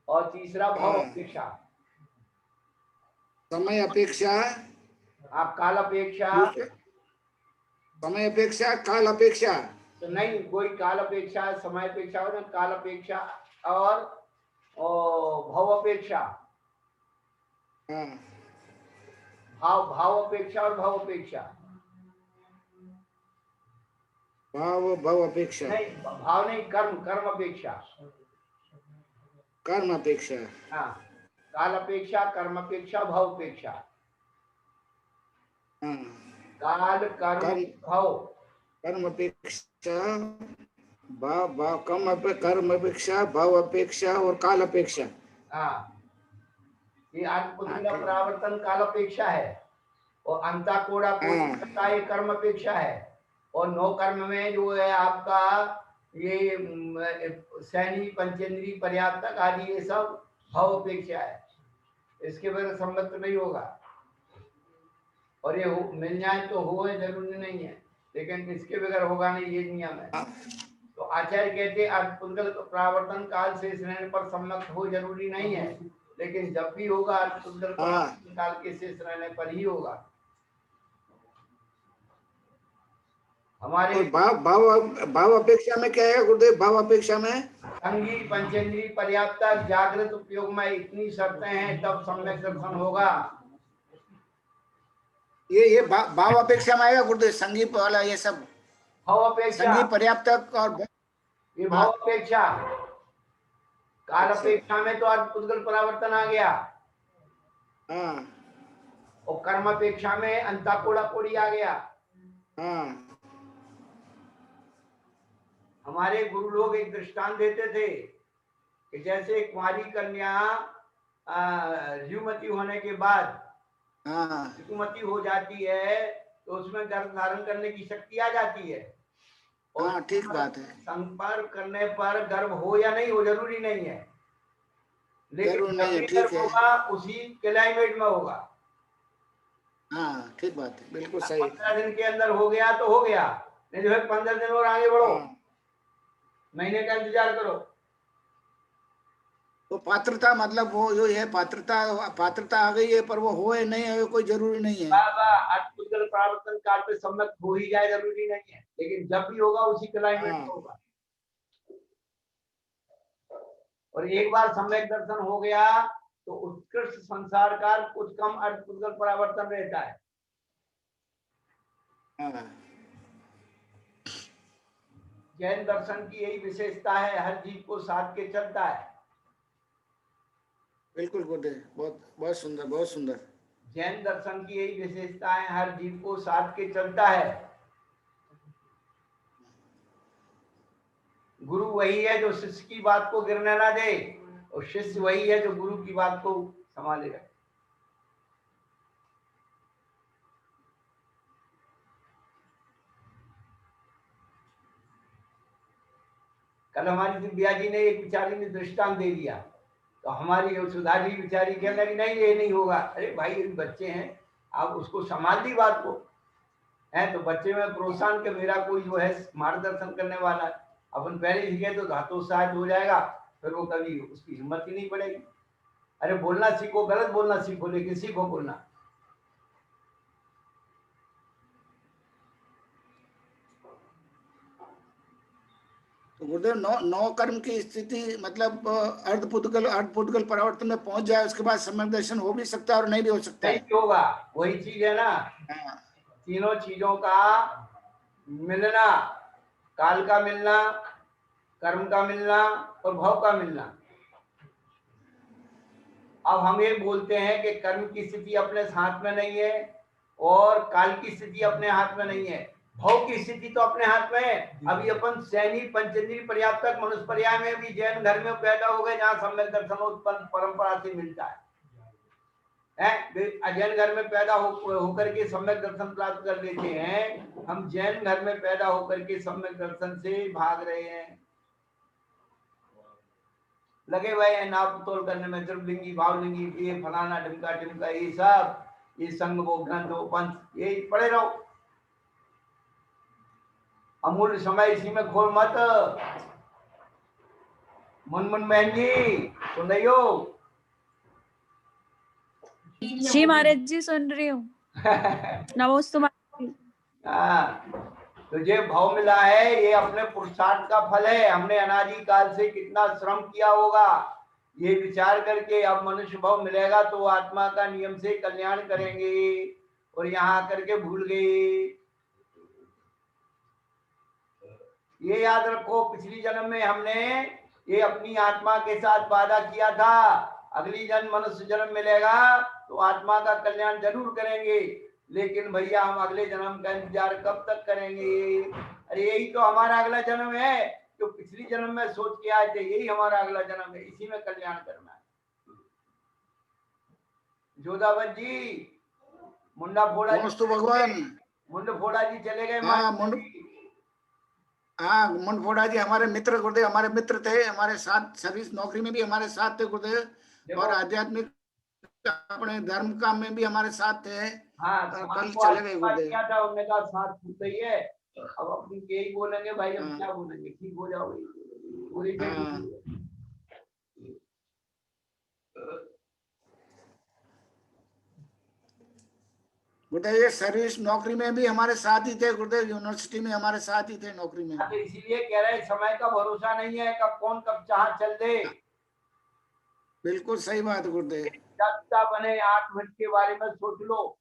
और तीसरा भाव हाँ। अपेक्षा। समय अपेक्षा, आप काल अपेक्षा दूसरा समय अपेक्षा, काल अपेक्षा। तो नहीं, कोई काल अपेक्षा समय अपेक्षा हो ना, काल अपेक्षा और भाव अपेक्षा। हाँ भाव अपेक्षा और भाव अपेक्षा। भाव भाव अपेक्षा, नहीं, भाव नहीं, कर्म अपेक्षा। कर्म अपेक्षा। हाँ, काल अपेक्षा, कर्म अपेक्षा, भाव अपेक्षा। हाँ काल कर्म कर्म, भाव। कर्म अपेक्षा, भाव भाव कर्म अपेक्षा, भाव अपेक्षा और काल अपेक्षा। हाँ, ये हाँ आत्मपुत्र ठीक। परावर्तन काल अपेक्षा है और अंता कोड़ा हाँ का ये कर्म अपेक्षा है। और 9 कर्म में जो है आपका ये सैनी पंचेंद्री पर्याप्तक आदि ये सब भाव अपेक्षा है, इसके बगैर संबंध नहीं होगा। और ये मिल जाए तो हो, जरूरी नहीं है, लेकिन इसके बगैर होगा नहीं, ये नियम है। तो आचार्य कहते अर्थपुद्गल परावर्तन काल से रहने पर सम्मत हो जरूरी नहीं है, लेकिन जब भी होगा अर्थपुद्गल परावर्तन काल के शेष रहने पर ही होगा। हमारे और भाव भाव भाव अपेक्षा में क्या है गुरुदेव? भाव अपेक्षा में अंगी पंचेंद्री पर्याप्त जागृत उपयोग में इतनी शर्तें हैं तब सम्यक दर्शन होगा। ये भाव अपेक्षा में आएगा गुरुदेव, संगीत वाला ये सब भाव अपेक्षा, संगीत पर्याप्त और ये भाव अपेक्षा। काल अच्छा। अपेक्षा में तो अर्थपुद्गल परावर्तन आ गया हाँ और कर्म अपेक्षा में अंता कोड़ा कोड़ी आ गया। हाँ हमारे गुरु लोग एक दृष्टांत देते थे कि जैसे कुंवारी कन्या ऋतुमती होने के बाद हाँ ऋतुमती हो जाती है तो उसमें गर्भ धारण करने की शक्ति आ जाती है। और हाँ ठीक बात है, संपर्क करने पर गर्भ हो या नहीं हो जरूरी नहीं है, लेकिन जरूर जब नहीं है, भी ठीक गर्भ है। होगा उसी क्लाइमेट में होगा। हाँ ठीक बात है, बिल्कुल सही। 15 दिन के अंदर हो गया तो हो गया, नहीं तो फिर 15 दिन और आगे बढ़ो, हाँ। महीने का इंतजार करो। तो पात्रता मतलब वो जो है पात्रता, पात्रता आ गई है पर वो हो या नहीं है कोई जरूरी नहीं है। अर्थपुद्गल परावर्तन काल पे सम्मत हो ही जाए जरूरी नहीं है, लेकिन जब भी होगा उसी क्लाइमेट में हाँ होगा। और एक बार सम्यक दर्शन हो गया तो उत्कृष्ट संसार काल कुछ कम अर्थपुद्गल परावर्तन रहता है। हाँ जैन दर्शन की यही विशेषता है, हर जीव को साथ के चलता है। बिल्कुल गुरुदेव, बहुत बहुत सुंदर, बहुत सुंदर। जैन दर्शन की यही विशेषता है, हर जीव को साथ के चलता है। गुरु वही है जो शिष्य की बात को गिरने ना दे और शिष्य वही है जो गुरु की बात को संभालेगा। कल हमारी दिव्या जी ने एक बिचारी ने दृष्टांत दे दिया तो हमारी सुधा जी बिचारी कहने लगी नहीं ये नहीं होगा। अरे भाई ये बच्चे हैं, आप उसको संभाल दी बात को है, तो बच्चे में प्रोत्साहन के मेरा कोई जो है मार्गदर्शन करने वाला है, अपन पहले सीखे तो धातोत्साहित हो जाएगा, फिर वो कभी उसकी हिम्मत ही नहीं पड़ेगी। अरे बोलना सीखो, गलत बोलना सीखो, लेकिन सीखो बोलना। तो गुरुदेव नौ कर्म की स्थिति मतलब अर्धपुद्गल परावर्तन में पहुंच जाए उसके बाद सम्यक दर्शन हो भी सकता है और नहीं भी हो सकता नहीं है। भी होगा, वही चीज है ना, हाँ तीनों चीजों का मिलना, काल का मिलना, कर्म का मिलना और भाव का मिलना। अब हम ये बोलते हैं कि कर्म की स्थिति अपने हाथ में नहीं है और काल की स्थिति अपने हाथ में नहीं है, भाव की स्थिति तो अपने हाथ में है। अभी अपन सैनी पंचेंद्रीय पर्याप्तक मनुष्य पर्याय में भी जैन घर में पैदा हो गए, जहाँ सम्यक दर्शनोत्पन्न परंपरा से मिलता है। अजैन घर में पैदा होकर के सम्यक दर्शन प्राप्त कर लेते हैं, हम जैन घर में पैदा होकर के सम्यक दर्शन से भाग रहे हैं, लगे हुए हैं नाप तोल करने में, द्रवलिंगी भावलिंगी ये फलाना ढिमका ढिमका ये सब, ये संघ वो ग्रंथ वो पंथ ये पढ़े रहो। अमूल्य समय इसी में खोल मत। मुनमुन बहन जी सुन रही हो? जी महाराज जी सुन रही हूँ। नमोस्तु महाराज जी। हाँ, तुझे भाव मिला है, ये अपने पुरुषार्थ का फल है। हमने अनादि काल से कितना श्रम किया होगा, ये विचार करके अब मनुष्य भाव मिलेगा तो आत्मा का नियम से कल्याण करेंगे, और यहाँ आकर के भूल गए। ये याद रखो, पिछली जन्म में हमने ये अपनी आत्मा के साथ वादा किया था, अगली जन्म मनुष्य जन्म मिलेगा तो आत्मा का कल्याण जरूर करेंगे। लेकिन भैया हम अगले जन्म का इंतजार कब तक करेंगे? अरे यही तो हमारा अगला जन्म है, जो पिछली जन्म में सोच के आए थे, यही हमारा अगला जन्म है, इसी में कल्याण करना है। जोधावत जी मुंडा फोड़ा भगवान मुंड फोड़ा जी चले गए। हाँ मुंड फोड़ा जी हमारे मित्र गुरुदेव, हमारे मित्र थे, हमारे साथ सर्विस नौकरी में भी हमारे साथ थे गुरुदेव, और आध्यात्मिक अपने धर्म काम में भी हमारे साथ थे। हाँ, कल चले गए गुरुदेव। क्या था उन्होंने कहा साथ छूट ही है, अब अपनी यही बोलेंगे भाई, हम क्या बोलेंगे, ठीक हो जाओगे पूरी। गुरुदेव ये सर्विस नौकरी में भी हमारे साथ ही थे गुरुदेव, यूनिवर्सिटी में हमारे साथ ही थे नौकरी में। तो इसीलिए कह रहे हैं समय का भरोसा नहीं है, कब कौन कब चाह चल दे। बिल्कुल सही बात गुरुदेव। जितना बने 8 मिनट के बारे में सोच लो,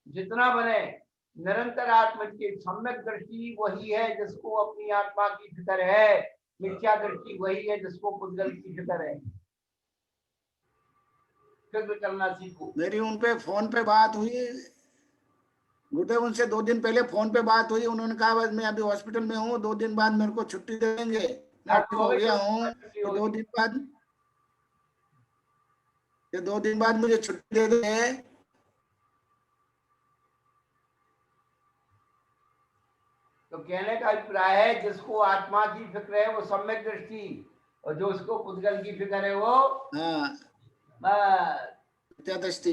जितना बने निरंतर आत्मा की सम्यक दृष्टि वही है जिसको अपनी आत्मा की फिक्र है, मिथ्या दृष्टि वही है जिसको पुद्गल की फिक्र है। फिक्र करना सीखो। मेरी उनपे फोन पे बात हुई गुरुदेव, उनसे 2 दिन पहले फोन पे बात हुई, उन्होंने कहा बस मैं अभी हॉस्पिटल में हूँ, 2 दिन बाद मेरे को छुट्टी देंगे, मैं ठीक हो गया हूँ, 2 दिन बाद ये 2 दिन बाद मुझे छुट्टी दे देंगे। तो कहने का अभिप्राय है जिसको आत्मा की फिक्र है वो सम्यक दृष्टि, और जो उसको पुद्गल की फिक्र है वो मिथ्या दृष्टि।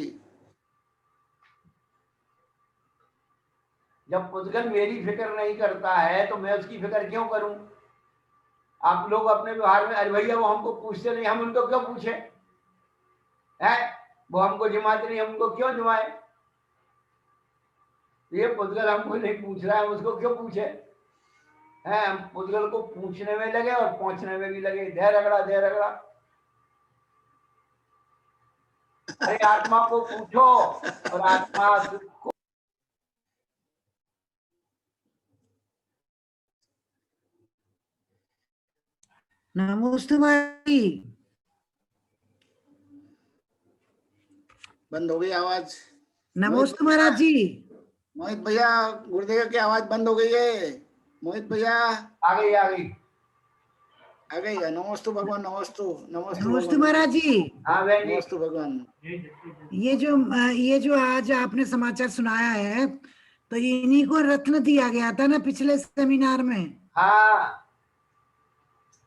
जब पुद्गल मेरी फिक्र नहीं करता है तो मैं उसकी फिक्र क्यों करूं? आप लोग अपने व्यवहार में, अरे भैया वो हमको पूछते नहीं, हम उनको क्यों पूछे है? वो हमको जिमाते नहीं, हमको क्यों जिमाए? ये पुद्गल हमको नहीं पूछ रहा है, उसको क्यों पूछे हैं? हम पुद्गल को पूछने में लगे और पहुंचने में भी लगे, दे रगड़ा। अरे आत्मा को पूछो, और आत्मा को नमोस्तु भाई। बंद हो गई आवाज। नमोस्तु महाराज जी। मोहित भैया गुरुदेव की आवाज बंद हो गई है। मोहित भैया आ गई। नमोस्तु भगवान, नमोस्तु महाराज जी। हाँ नमोस्तु भगवान। ये जो आज आपने समाचार सुनाया है, तो इन्हीं को रत्न दिया गया था ना पिछले सेमिनार में? हाँ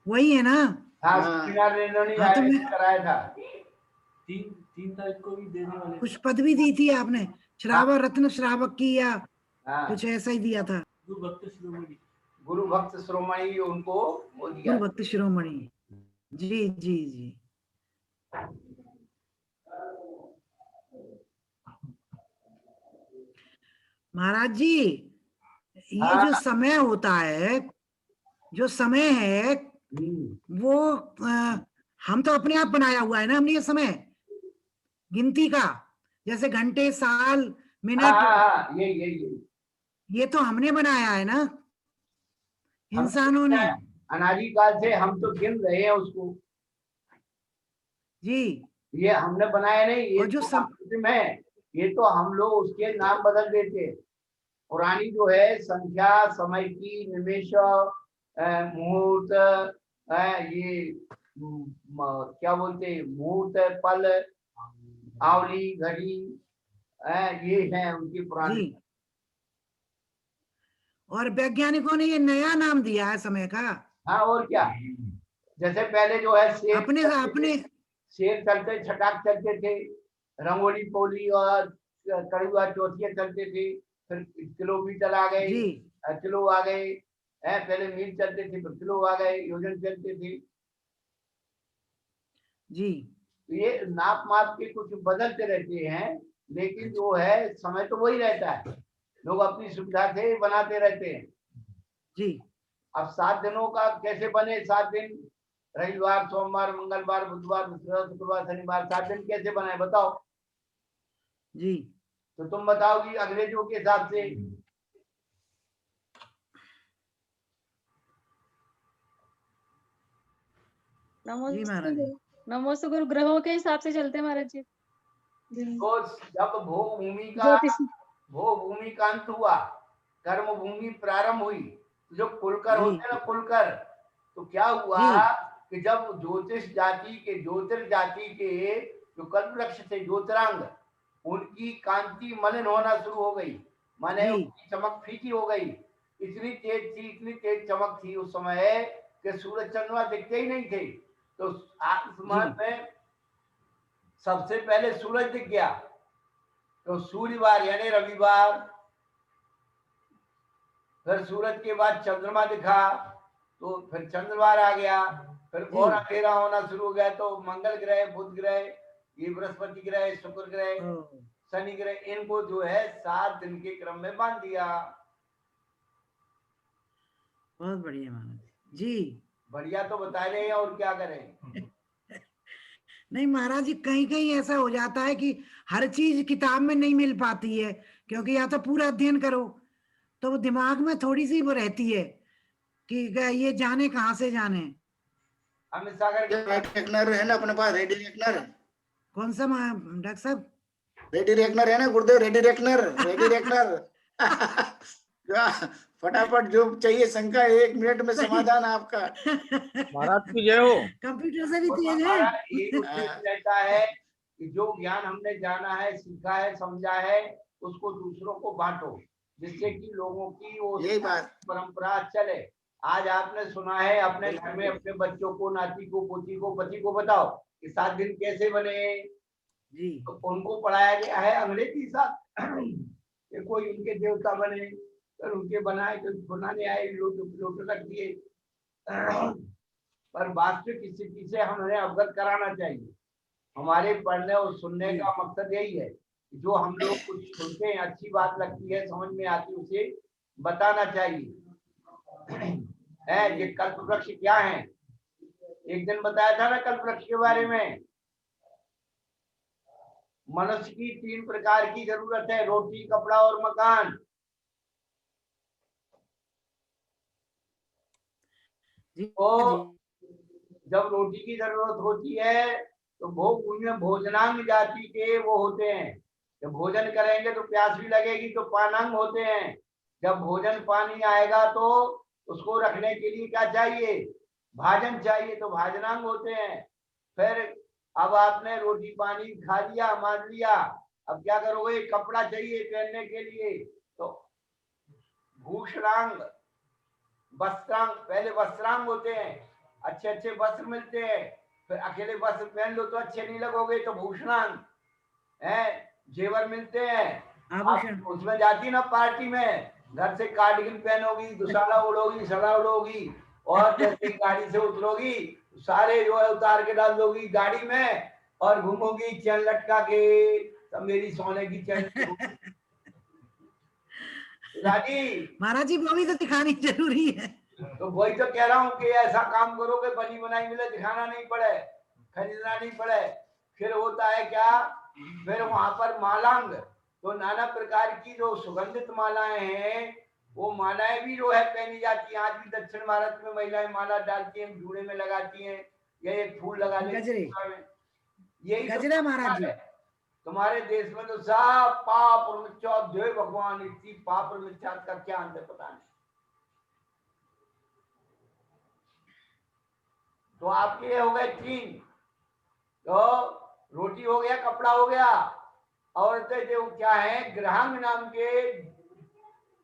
वही है ना? हाँ, सेमिनार इन्होंने कराया था। 3 तारीख को भी देने वाले, कुछ पदवी दी थी आपने, श्रावक रत्न श्रावक की, या कुछ ऐसा ही दिया था? गुरु भक्त श्रोमणी उनको वो दिया। गुरु भक्त शिरोमणि, जी। महाराज जी, ये जो समय होता है, जो समय है वो हम तो अपने आप बनाया हुआ है ना हमने, ये समय गिनती का, जैसे घंटे साल मिनट, ये तो हमने बनाया है ना इंसानों ने। अनादि काल से हम तो गिन रहे हैं उसको जी, ये हमने बनाया नहीं, ये जो तो है, ये तो हम लोग उसके नाम बदल देते पुरानी जो है संख्या, समय की, निमेष, मुहूर्त, ये क्या बोलते हैं, मुहूर्त, पल, आवली, घड़ी, ये है उनकी पुरानी। जी। और वैज्ञानिकों ने ये नया नाम दिया है समय का। हाँ, और क्या, जैसे पहले जो है अपने शेर चलते, छटाक चलते थे, रंगोली पोली और कड़ुआ चौथिया चलते थे, फिर किलोमीटर आ गए, जी किलो आ गए, पहले मील चलते थे, फिर किलो आ गए, योजन चलते थे। जी। तो ये नाप माप के कुछ बदलते रहते हैं, लेकिन जो है समय तो वही रहता है, लोग अपनी सुविधा से बनाते रहते हैं। जी। अब 7 दिनों का कैसे बने, 7 दिन, रविवार, सोमवार, मंगलवार, बुधवार, बृहस्पतिवार, शुक्रवार, शनिवार, 7 दिन कैसे बनाए बताओ? जी। तो तुम बताओगी अंग्रेजों के हिसाब से। जी महाराज जी। नमोस्तु गुरु, ग्रहों के हिसाब से चलते हैं महाराज जी। तो जब भूमि ज्योतिष का अंत हुआ, कर्म भूमि प्रारंभ हुई, जो कुलकर जी। होते हैं ना, कुलकर, तो क्या हुआ जी। कि जब ज्योतिष जाति के जो कल्पवृक्ष थे, ज्योतिरांग, उनकी कांति मलिन होना शुरू हो गई, माने जी। उनकी चमक फीकी हो गई। इतनी तेज चमक थी उस समय कि सूरज चंद्रमा दिखते ही नहीं थे। तो आसमान में सबसे पहले सूरज दिख गया, तो सूर्यवार यानी रविवार, फिर सूरज के बाद चंद्रमा दिखा, तो फिर चंद्रवार आ गया, फिर और अंधेरा होना शुरू हो गया, तो मंगल ग्रह, बुध ग्रह, ये बृहस्पति ग्रह, शुक्र ग्रह, शनि ग्रह, इनको जो है 7 दिन के क्रम में बांध दिया। बहुत बढ़िया महाराज जी। बढ़िया तो बता रहे हैं, और क्या करें। नहीं महाराज जी, कहीं कहीं ऐसा हो जाता है कि हर चीज किताब में नहीं मिल पाती है, क्योंकि या तो पूरा अध्ययन करो तो वो दिमाग में थोड़ी सी वो रहती है कि ये जाने कहाँ से जाने। अमित सागर रेकनर है ना अपने पास, रेडी रेकनर। कौन सा डॉक्टर साहब? रेडी रेकनर है ना गुरुदेव, रेडी रेकनर फटाफट जो चाहिए शंका 1 मिनट में समाधान आपका। महाराज की जय हो। कंप्यूटर से भी तेज है। एक रहता है कि जो ज्ञान हमने जाना है, सीखा है, समझा है, उसको दूसरों को बांटो, जिससे कि लोगों की वो यही बात परंपरा चले। आज आपने सुना है, अपने घर में अपने बच्चों को, नाती को, पोती को, पति को बताओ कि 7 दिन कैसे बने जी। तो उनको पढ़ाया गया है अंग्रेजी साथ कि कोई उनके देवता बने, फिर उनके बनाए, तो बनाने आए, लोट रख दिए। पर वास्तविक स्थिति से हमें अवगत कराना चाहिए। हमारे पढ़ने और सुनने का मकसद यही है, जो हम लोग कुछ सुनते हैं, अच्छी बात लगती है, समझ में आती है, उसे बताना चाहिए। है ये कल्प वृक्ष क्या है? एक दिन बताया था ना कल्प वृक्ष के बारे में। मनुष्य की 3 प्रकार की जरूरत है, रोटी, कपड़ा और मकान। तो जब रोटी की जरूरत होती है तो भोग में भोजनांग जाति के वो होते हैं, जब भोजन करेंगे तो प्यास भी लगेगी, तो पानांग होते हैं। जब भोजन पानी आएगा तो उसको रखने के लिए क्या चाहिए? भाजन चाहिए, तो भाजनांग होते हैं। फिर अब आपने रोटी पानी खा लिया, मान लिया, अब क्या करोगे? कपड़ा चाहिए पहनने के लिए, तो भूषणांग, वस्त्रांग, पहले वस्त्रांग होते हैं, अच्छे अच्छे वस्त्र मिलते हैं, फिर अकेले वस्त्र पहन लो तो अच्छे नहीं लगोगे, तो भूषणांग है, जेवर मिलते हैं। उसमें जाती ना पार्टी में, घर से कार्डिगन पहनोगी, दुशाला उड़ोगी, सड़ा उड़ोगी, और जैसे गाड़ी से उतरोगी सारे जो है उतार के डाल दोगी गाड़ी में, और घूमोगी चैन लटका के, तो मेरी सोने की चैन। महाराज जी वो भी तो दिखानी जरूरी है। तो वही तो कह रहा हूँ कि ऐसा काम करो कि बनी बनाई मिले, दिखाना नहीं पड़े, खरीदना नहीं पड़े। फिर होता है क्या? फिर वहां पर मालांग, तो नाना प्रकार की जो सुगंधित मालाएं हैं, वो मालाएं भी जो है पहनी जाती हैं। आज भी दक्षिण भारत में महिलाएं माला डालती हैं, जूड़े में लगाती हैं, या एक फूल लगा लेती हैं। यही गजरा महाराज जी, तुम्हारे देश में तो सब पाप और मिथ्या द्वे भगवान, इतनी पाप और मिथ्या का क्या अंत है पता नहीं। तो आपके ये हो गए 3, तो रोटी हो गया, कपड़ा हो गया। औरतें जो क्या है, ग्रहांग नाम के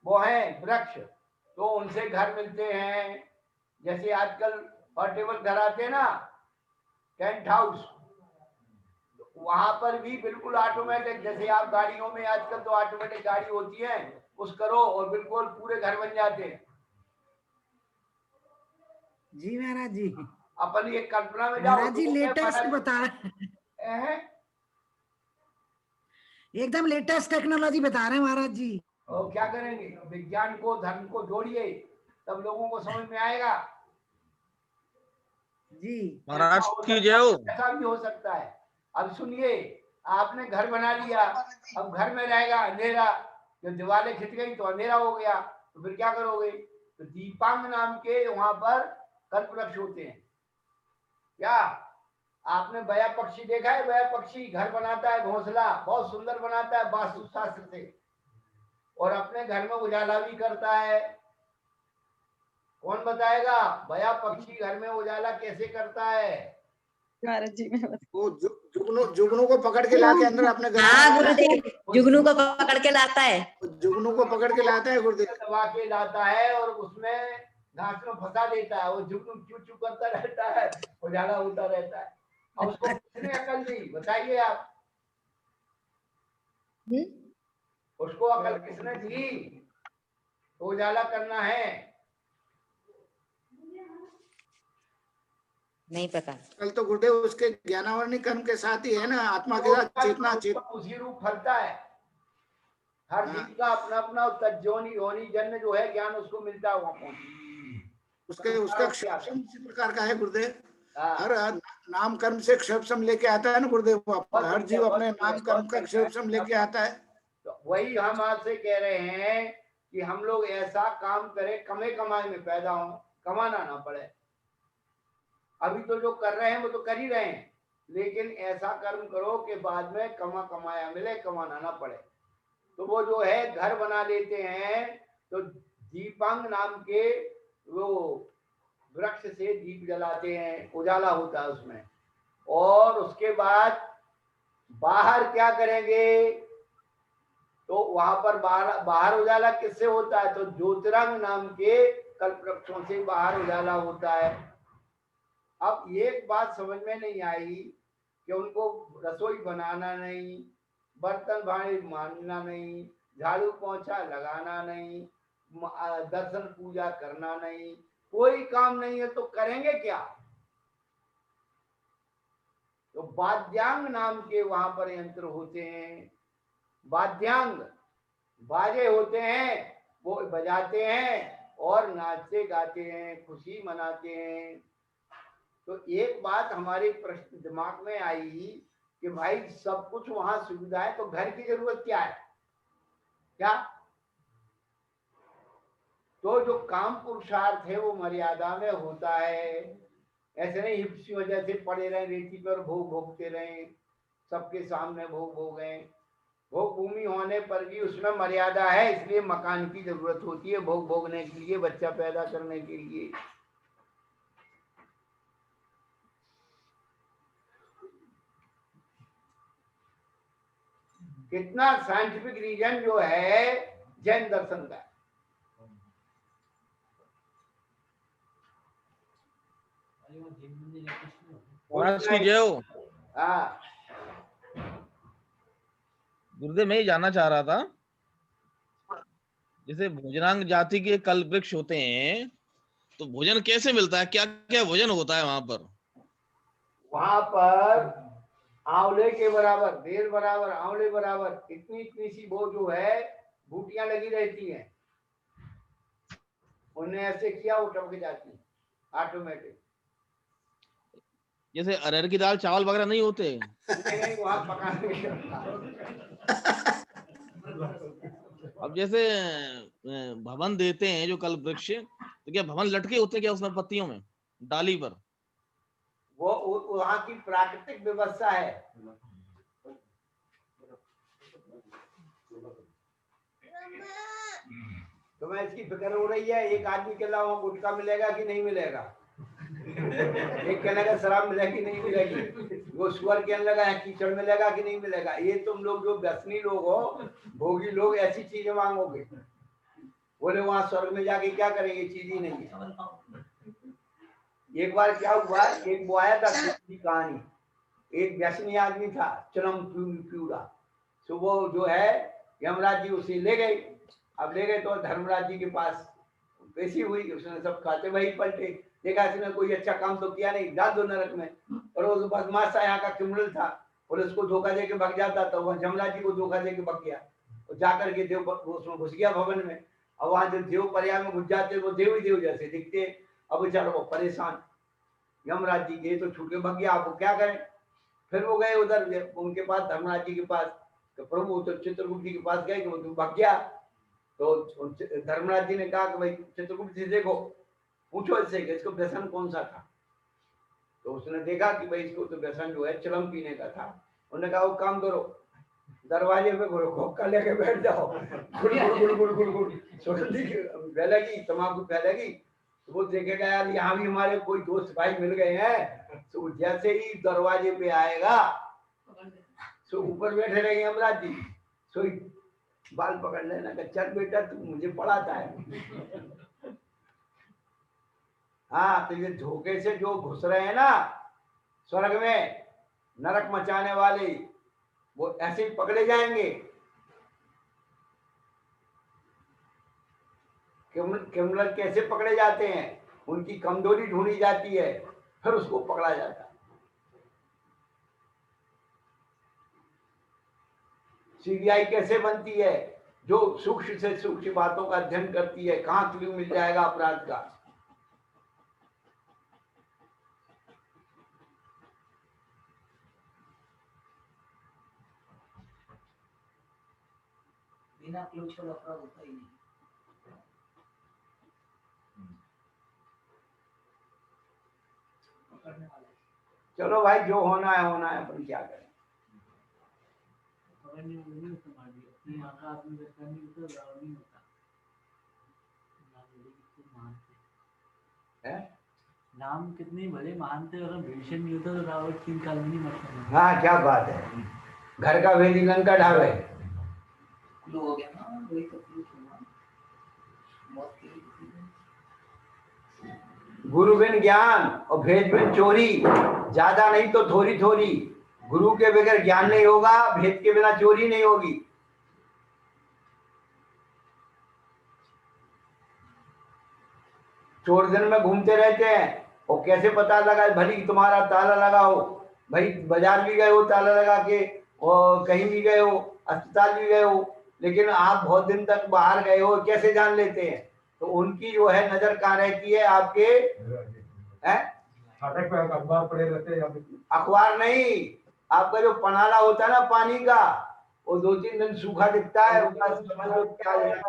वो हैं वृक्ष, तो उनसे घर मिलते हैं। जैसे आजकल पोर्टेबल घर आते हैं ना, टेंट हाउस, वहां पर भी बिल्कुल ऑटोमेटिक, जैसे आप गाड़ियों में आजकल तो ऑटोमेटिक गाड़ी होती है, उस करो और बिल्कुल पूरे घर बन जाते हैं। जी महाराज जी, अपन ये कल्पना में जाओ। महाराज जी लेटेस्ट बता रहे हैं, एकदम लेटेस्ट टेक्नोलॉजी बता रहे हैं महाराज जी। और क्या करेंगे, विज्ञान को धर्म को जोड़िए, तब लोगों को समझ में आएगा। जी महाराज की जय हो। ऐसा भी हो सकता है। अब सुनिए, आपने घर बना लिया, अब घर में रहेगा अंधेरा, जब दीवारें खिंच गई तो अंधेरा हो गया, तो फिर क्या करोगे? तो दीपांग नाम के वहां पर कल्प वृक्ष होते हैं। क्या आपने बया पक्षी देखा है? बया पक्षी घर बनाता है, घोंसला बहुत सुंदर बनाता है वास्तुशास्त्र से, और अपने घर में उजाला भी करता है। कौन बताएगा बया पक्षी घर में उजाला कैसे करता है? महाराज जी मैं वो जुगनू को पकड़ के लाके अंदर अपने घर हाँ में गुरुदेव, जुगनू को पकड़ के लाता है। जुगनू को पकड़ के लाता है गुरुदेव, दबा के लाता है और उसमें घास में फंसा देता है। वो जुगनू चू चू करता रहता है, उजाला होता रहता है। अब उसको किसने अकल दी बताइए आप? उसको अकल किसने दी तो उजाला करना है? नहीं पता। कल तो गुरुदेव उसके ज्ञानावरणी कर्म के साथ ही है ना, आत्मा के साथ चेतना उसी रूप फलता है। हर जीव का अपना अपना तज्जोनी योनि जन्म जो है ज्ञान उसको मिलता है वहां उसके उसका क्षेपसम इसी प्रकार का है गुरुदेव। हर नाम कर्म से क्षेपसम लेके आता है ना गुरुदेव, हर जीव अपने नाम कर्म का क्षेपसम लेके आता है। तो वही हम आपसे कह रहे हैं कि हम लोग ऐसा काम करें, कमे कमाई में पैदा हो, कमाना ना पड़े। अभी तो जो कर रहे हैं वो तो कर ही रहे हैं, लेकिन ऐसा कर्म करो कि बाद में कमाया मिले, कमाना ना पड़े। तो वो जो है घर बना लेते हैं, तो दीपांग नाम के वो वृक्ष से दीप जलाते हैं, उजाला होता है उसमें। और उसके बाद बाहर क्या करेंगे? तो वहां पर बाहर उजाला किससे होता है? तो ज्योतिरांग नाम के कल्प वृक्षों से बाहर उजाला होता है। अब एक बात समझ में नहीं आई कि उनको रसोई बनाना नहीं, बर्तन भांडे मांजना नहीं, झाड़ू पोंछा लगाना नहीं, दर्शन पूजा करना नहीं, कोई काम नहीं है, तो करेंगे क्या? तो वाद्यांग नाम के वहां पर यंत्र होते हैं। वाद्यांग बाजे होते हैं, वो बजाते हैं और नाचते गाते हैं, खुशी मनाते हैं। तो एक बात हमारे प्रश्न दिमाग में आई कि भाई सब कुछ वहां सुविधा है, तो घर की जरूरत क्या है? क्या? तो जो काम पुरुषार्थ है वो मर्यादा में होता है। ऐसे नहीं हिप्सी वजह से पड़े रहे रेती पर, भोग भोगते रहे, सबके सामने भोग भोगे। भोग भूमि होने पर भी उसमें मर्यादा है, इसलिए मकान की जरूरत होती है भोग भोगने के लिए, बच्चा पैदा करने के लिए। कितना साइंटिफिक रीजन जो है जैन दर्शन का। महाराज की जय हो। हाँ गुरुदेव मैं ये जानना चाह रहा था, जैसे भोजनांग जाति के कल्प वृक्ष होते हैं, तो भोजन कैसे मिलता है? क्या क्या भोजन होता है वहां पर? वहां पर आंवले के बराबर, बेर बराबर, आंवले बराबर इतनी इतनी सी वो जो है बूटियां लगी रहती हैं, उन्हें ऐसे किया वो टपक जाती ऑटोमेटिक। जैसे अरहर की दाल चावल वगैरह नहीं होते? नहीं वहां पकाने अब जैसे भवन देते हैं जो कल्प वृक्ष, तो क्या भवन लटके होते हैं क्या उसमें पत्तियों में, डाली पर? वो वहां की प्राकृतिक व्यवस्था है। तो मैं इसकी फिक्र हो रही है, एक आदमी के अलावा गुटखा मिलेगा कि नहीं मिलेगा, एक कहने लगा शराब मिलेगी नहीं मिलेगी, वो सुअर कहने लगा कीचड़ मिलेगा कि नहीं मिलेगा। ये तुम लोग जो व्यसनी लोग हो, भोगी लोग, ऐसी चीजें मांगोगे, बोले वहां स्वर्ग में जाके क्या करेंगे, चीज ही नहीं है। एक बार क्या हुआ, एक वो आया था की कहानी, एक व्यसनी आदमी था, चरम प्यूरा, तो वो जो है यमराज जी उसे ले गए। अब ले गए तो धर्मराज जी के पास पेशी हुई, उसने सब खाते वही पलटे, देखा इसने कोई अच्छा काम तो किया नहीं, डाल दो नरक में। और वो बदमाश था, यहाँ का क्रिमिनल था, और उसको धोखा दे के भाग जाता, तो वह यमराज जी को धोखा दे के भाग गया, और जाकर के देव उसमें घुस गया भवन में। और वहां जब देव पर्याय में घुस जाते वो देव ही देव जैसे दिखते। अब बेचारा वो परेशान, यमराज जी गए तो छूट के भाग गया, आपको क्या करें। फिर वो गए उधर उनके पास, धर्मराज जी के पास, तो प्रभु तो चित्रगुप्त जी के पास गए कि वो तो भाग गया। तो धर्मराज जी ने कहा कि भाई चित्रगुप्त जी देखो, पूछो इससे कि इसको व्यसन कौन सा था। तो उसने देखा कि भाई इसको तो व्यसन जो है चिलम पीने का था। उन्होंने कहा वो काम करो, दरवाजे पे खोखा लेके बैठ जाओ, गुड़ गुड़ गुड़ गुड़ गुड़ गुड़ सुगंधी फैलेगी, तम्बाकू फैलेगी। तो वो देखेगा यार यहाँ भी हमारे कोई दोस्त भाई मिल गए हैं, तो जैसे ही दरवाजे पे आएगा तो ऊपर बैठे रहेंगे यमराज जी, सो बाल पकड़ लेना कि चल बेटा तू मुझे पढ़ाता है। हाँ, तो ये धोखे से जो घुस रहे हैं ना स्वर्ग में, नरक मचाने वाले, वो ऐसे ही पकड़े जाएंगे। क्रिमिनल कैसे पकड़े जाते हैं, उनकी कमजोरी ढूंढी जाती है, फिर उसको पकड़ा जाता है। सीबीआई कैसे बनती है, जो सूक्ष्म से सूक्ष्म बातों का अध्ययन करती है, कहाँ क्लू मिल जाएगा अपराध का। बिना क्लू छोड़े अपराध होता ही नहीं। पकड़ने वाले, चलो भाई जो होना है होना है, अपन क्या करें। पकड़ने वाले नहीं होता मार दिया, अपनी आंख आदमी व्यसन नहीं होता, रावण नहीं होता। राम कितने भले मानते, और भीषण नहीं होता तो रावण 3 काल में नहीं मरता। हाँ क्या बात है, घर का भेदी लंका ढावे। क्लू हो गया ना, वही तो क्लू था, मौत की। गुरु बिन ज्ञान और भेद बिन चोरी, ज्यादा नहीं तो थोड़ी थोड़ी। गुरु के बगैर ज्ञान नहीं होगा, भेद के बिना चोरी नहीं होगी। चोर दिन में घूमते रहते हैं, और कैसे पता लगा, भली तुम्हारा ताला लगा हो, भाई बाजार भी गए हो ताला लगा के, और कहीं भी गए हो, अस्पताल भी गए हो, लेकिन आप बहुत दिन तक बाहर गए हो, कैसे जान लेते हैं। तो उनकी जो है नजर कहाँ रहती है, आपके अखबार पड़े रहते हैं। अखबार नहीं, आपका जो पनाला होता है ना पानी का, वो 2-3 दिन सूखा दिखता है, समझ लो क्या है।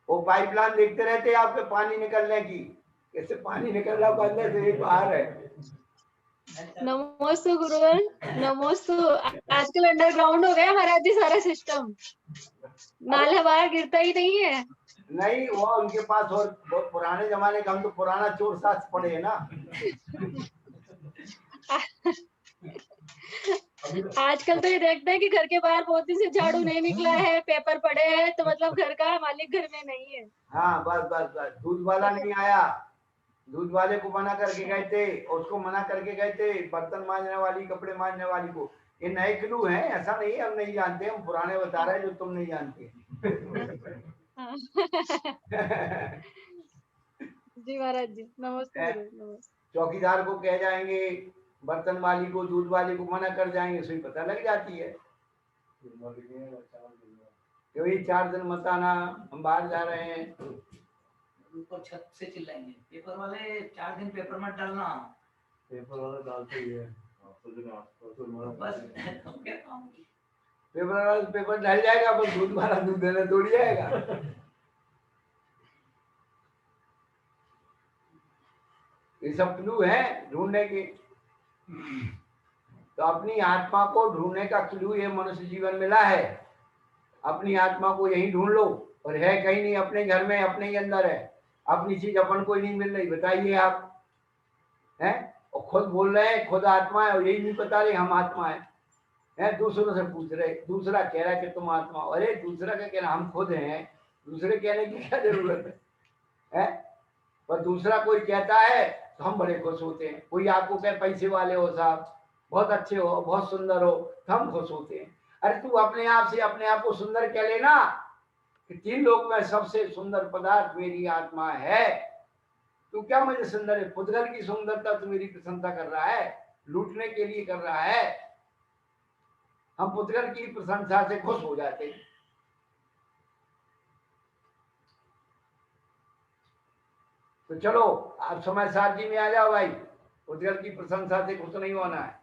वो पाइपलाइन देखते रहते हैं आपके पानी निकलने की, कैसे पानी निकल रहा बंदे से बाहर है। नमोस्तु गुरुवर, नमोस्तु। आजकल अंडरग्राउंड हो गया महाराज जी सारा सिस्टम, नाला बाहर गिरता ही नहीं है। नहीं, वो उनके पास और बहुत पुराने जमाने का, हम तो पुराना चोर साथ पड़े है ना। आजकल तो ये देखते हैं कि घर के बाहर बहुत दिन से झाड़ू नहीं निकला है, पेपर पड़े हैं, तो मतलब घर का मालिक घर में नहीं है। हाँ बस बस बस, दूध वाला नहीं आया, दूध वाले को मना करके गए थे, उसको मना करके गए थे, बर्तन मांजने वाली, कपड़े मांजने वाली को। ये नए क्लू हैं, ऐसा नहीं है हम नहीं जानते, हम पुराने बता रहे हैं जो तुम नहीं जानते। जी महाराज जी, नमस्ते गुरु, नमस्ते। चौकीदार को कह जाएंगे, बर्तन वाली को, दूध वाली को मना कर जाएंगे, सही पता लग जाती है। क्योंकि 4 दिन मत आना, हम बाहर जा रहे हैं। ऊपर छत से चिल्लाएंगे, पेपर वाले 4 दिन पेपर मत डालना। पेपर वाला डालते ही है। बस क्या काम, पेपर वाला पेपर डाल जाएगा, बस दूध वाला दूध देने थोड़ी जाएगा। ये सब क्लू है ढूंढने के। तो अपनी आत्मा को ढूंढने का क्लू ये मनुष्य जीवन मिला है। अपनी आत्मा को यही ढूंढ लो, और है कहीं नहीं, अपने घर में, अपने ही अंदर है। अपनी चीज अपन को ही नहीं मिल रही, बताइए आप हैं? और खुद बोल रहे हैं खुद आत्मा है, और यही नहीं बता रहे हम आत्मा है। दूसरों से पूछ रहे, दूसरा कह रहा है कि तुम आत्मा हो। अरे दूसरा का कहना हम खुद हैं, दूसरे कहने की क्या जरूरत है? पर दूसरा कोई कहता है तो हम बड़े खुश होते हैं। कोई आपको कहे पैसे वाले हो साहब, बहुत अच्छे हो, बहुत सुंदर हो, तो हम खुश होते हैं। अरे तू अपने आप से अपने आप को सुंदर कह लेना कि 3 लोक में सबसे सुंदर पदार्थ मेरी आत्मा है। तू क्या मुझे सुंदर है? पुद्गल की सुंदरता तो मेरी प्रशंसा कर रहा है, लूटने के लिए कर रहा है। हम पुद्गल की प्रशंसा से खुश हो जाते हैं। तो चलो आप समय सारथी में आ जाओ भाई, पुद्गल की प्रशंसा से खुश नहीं होना है।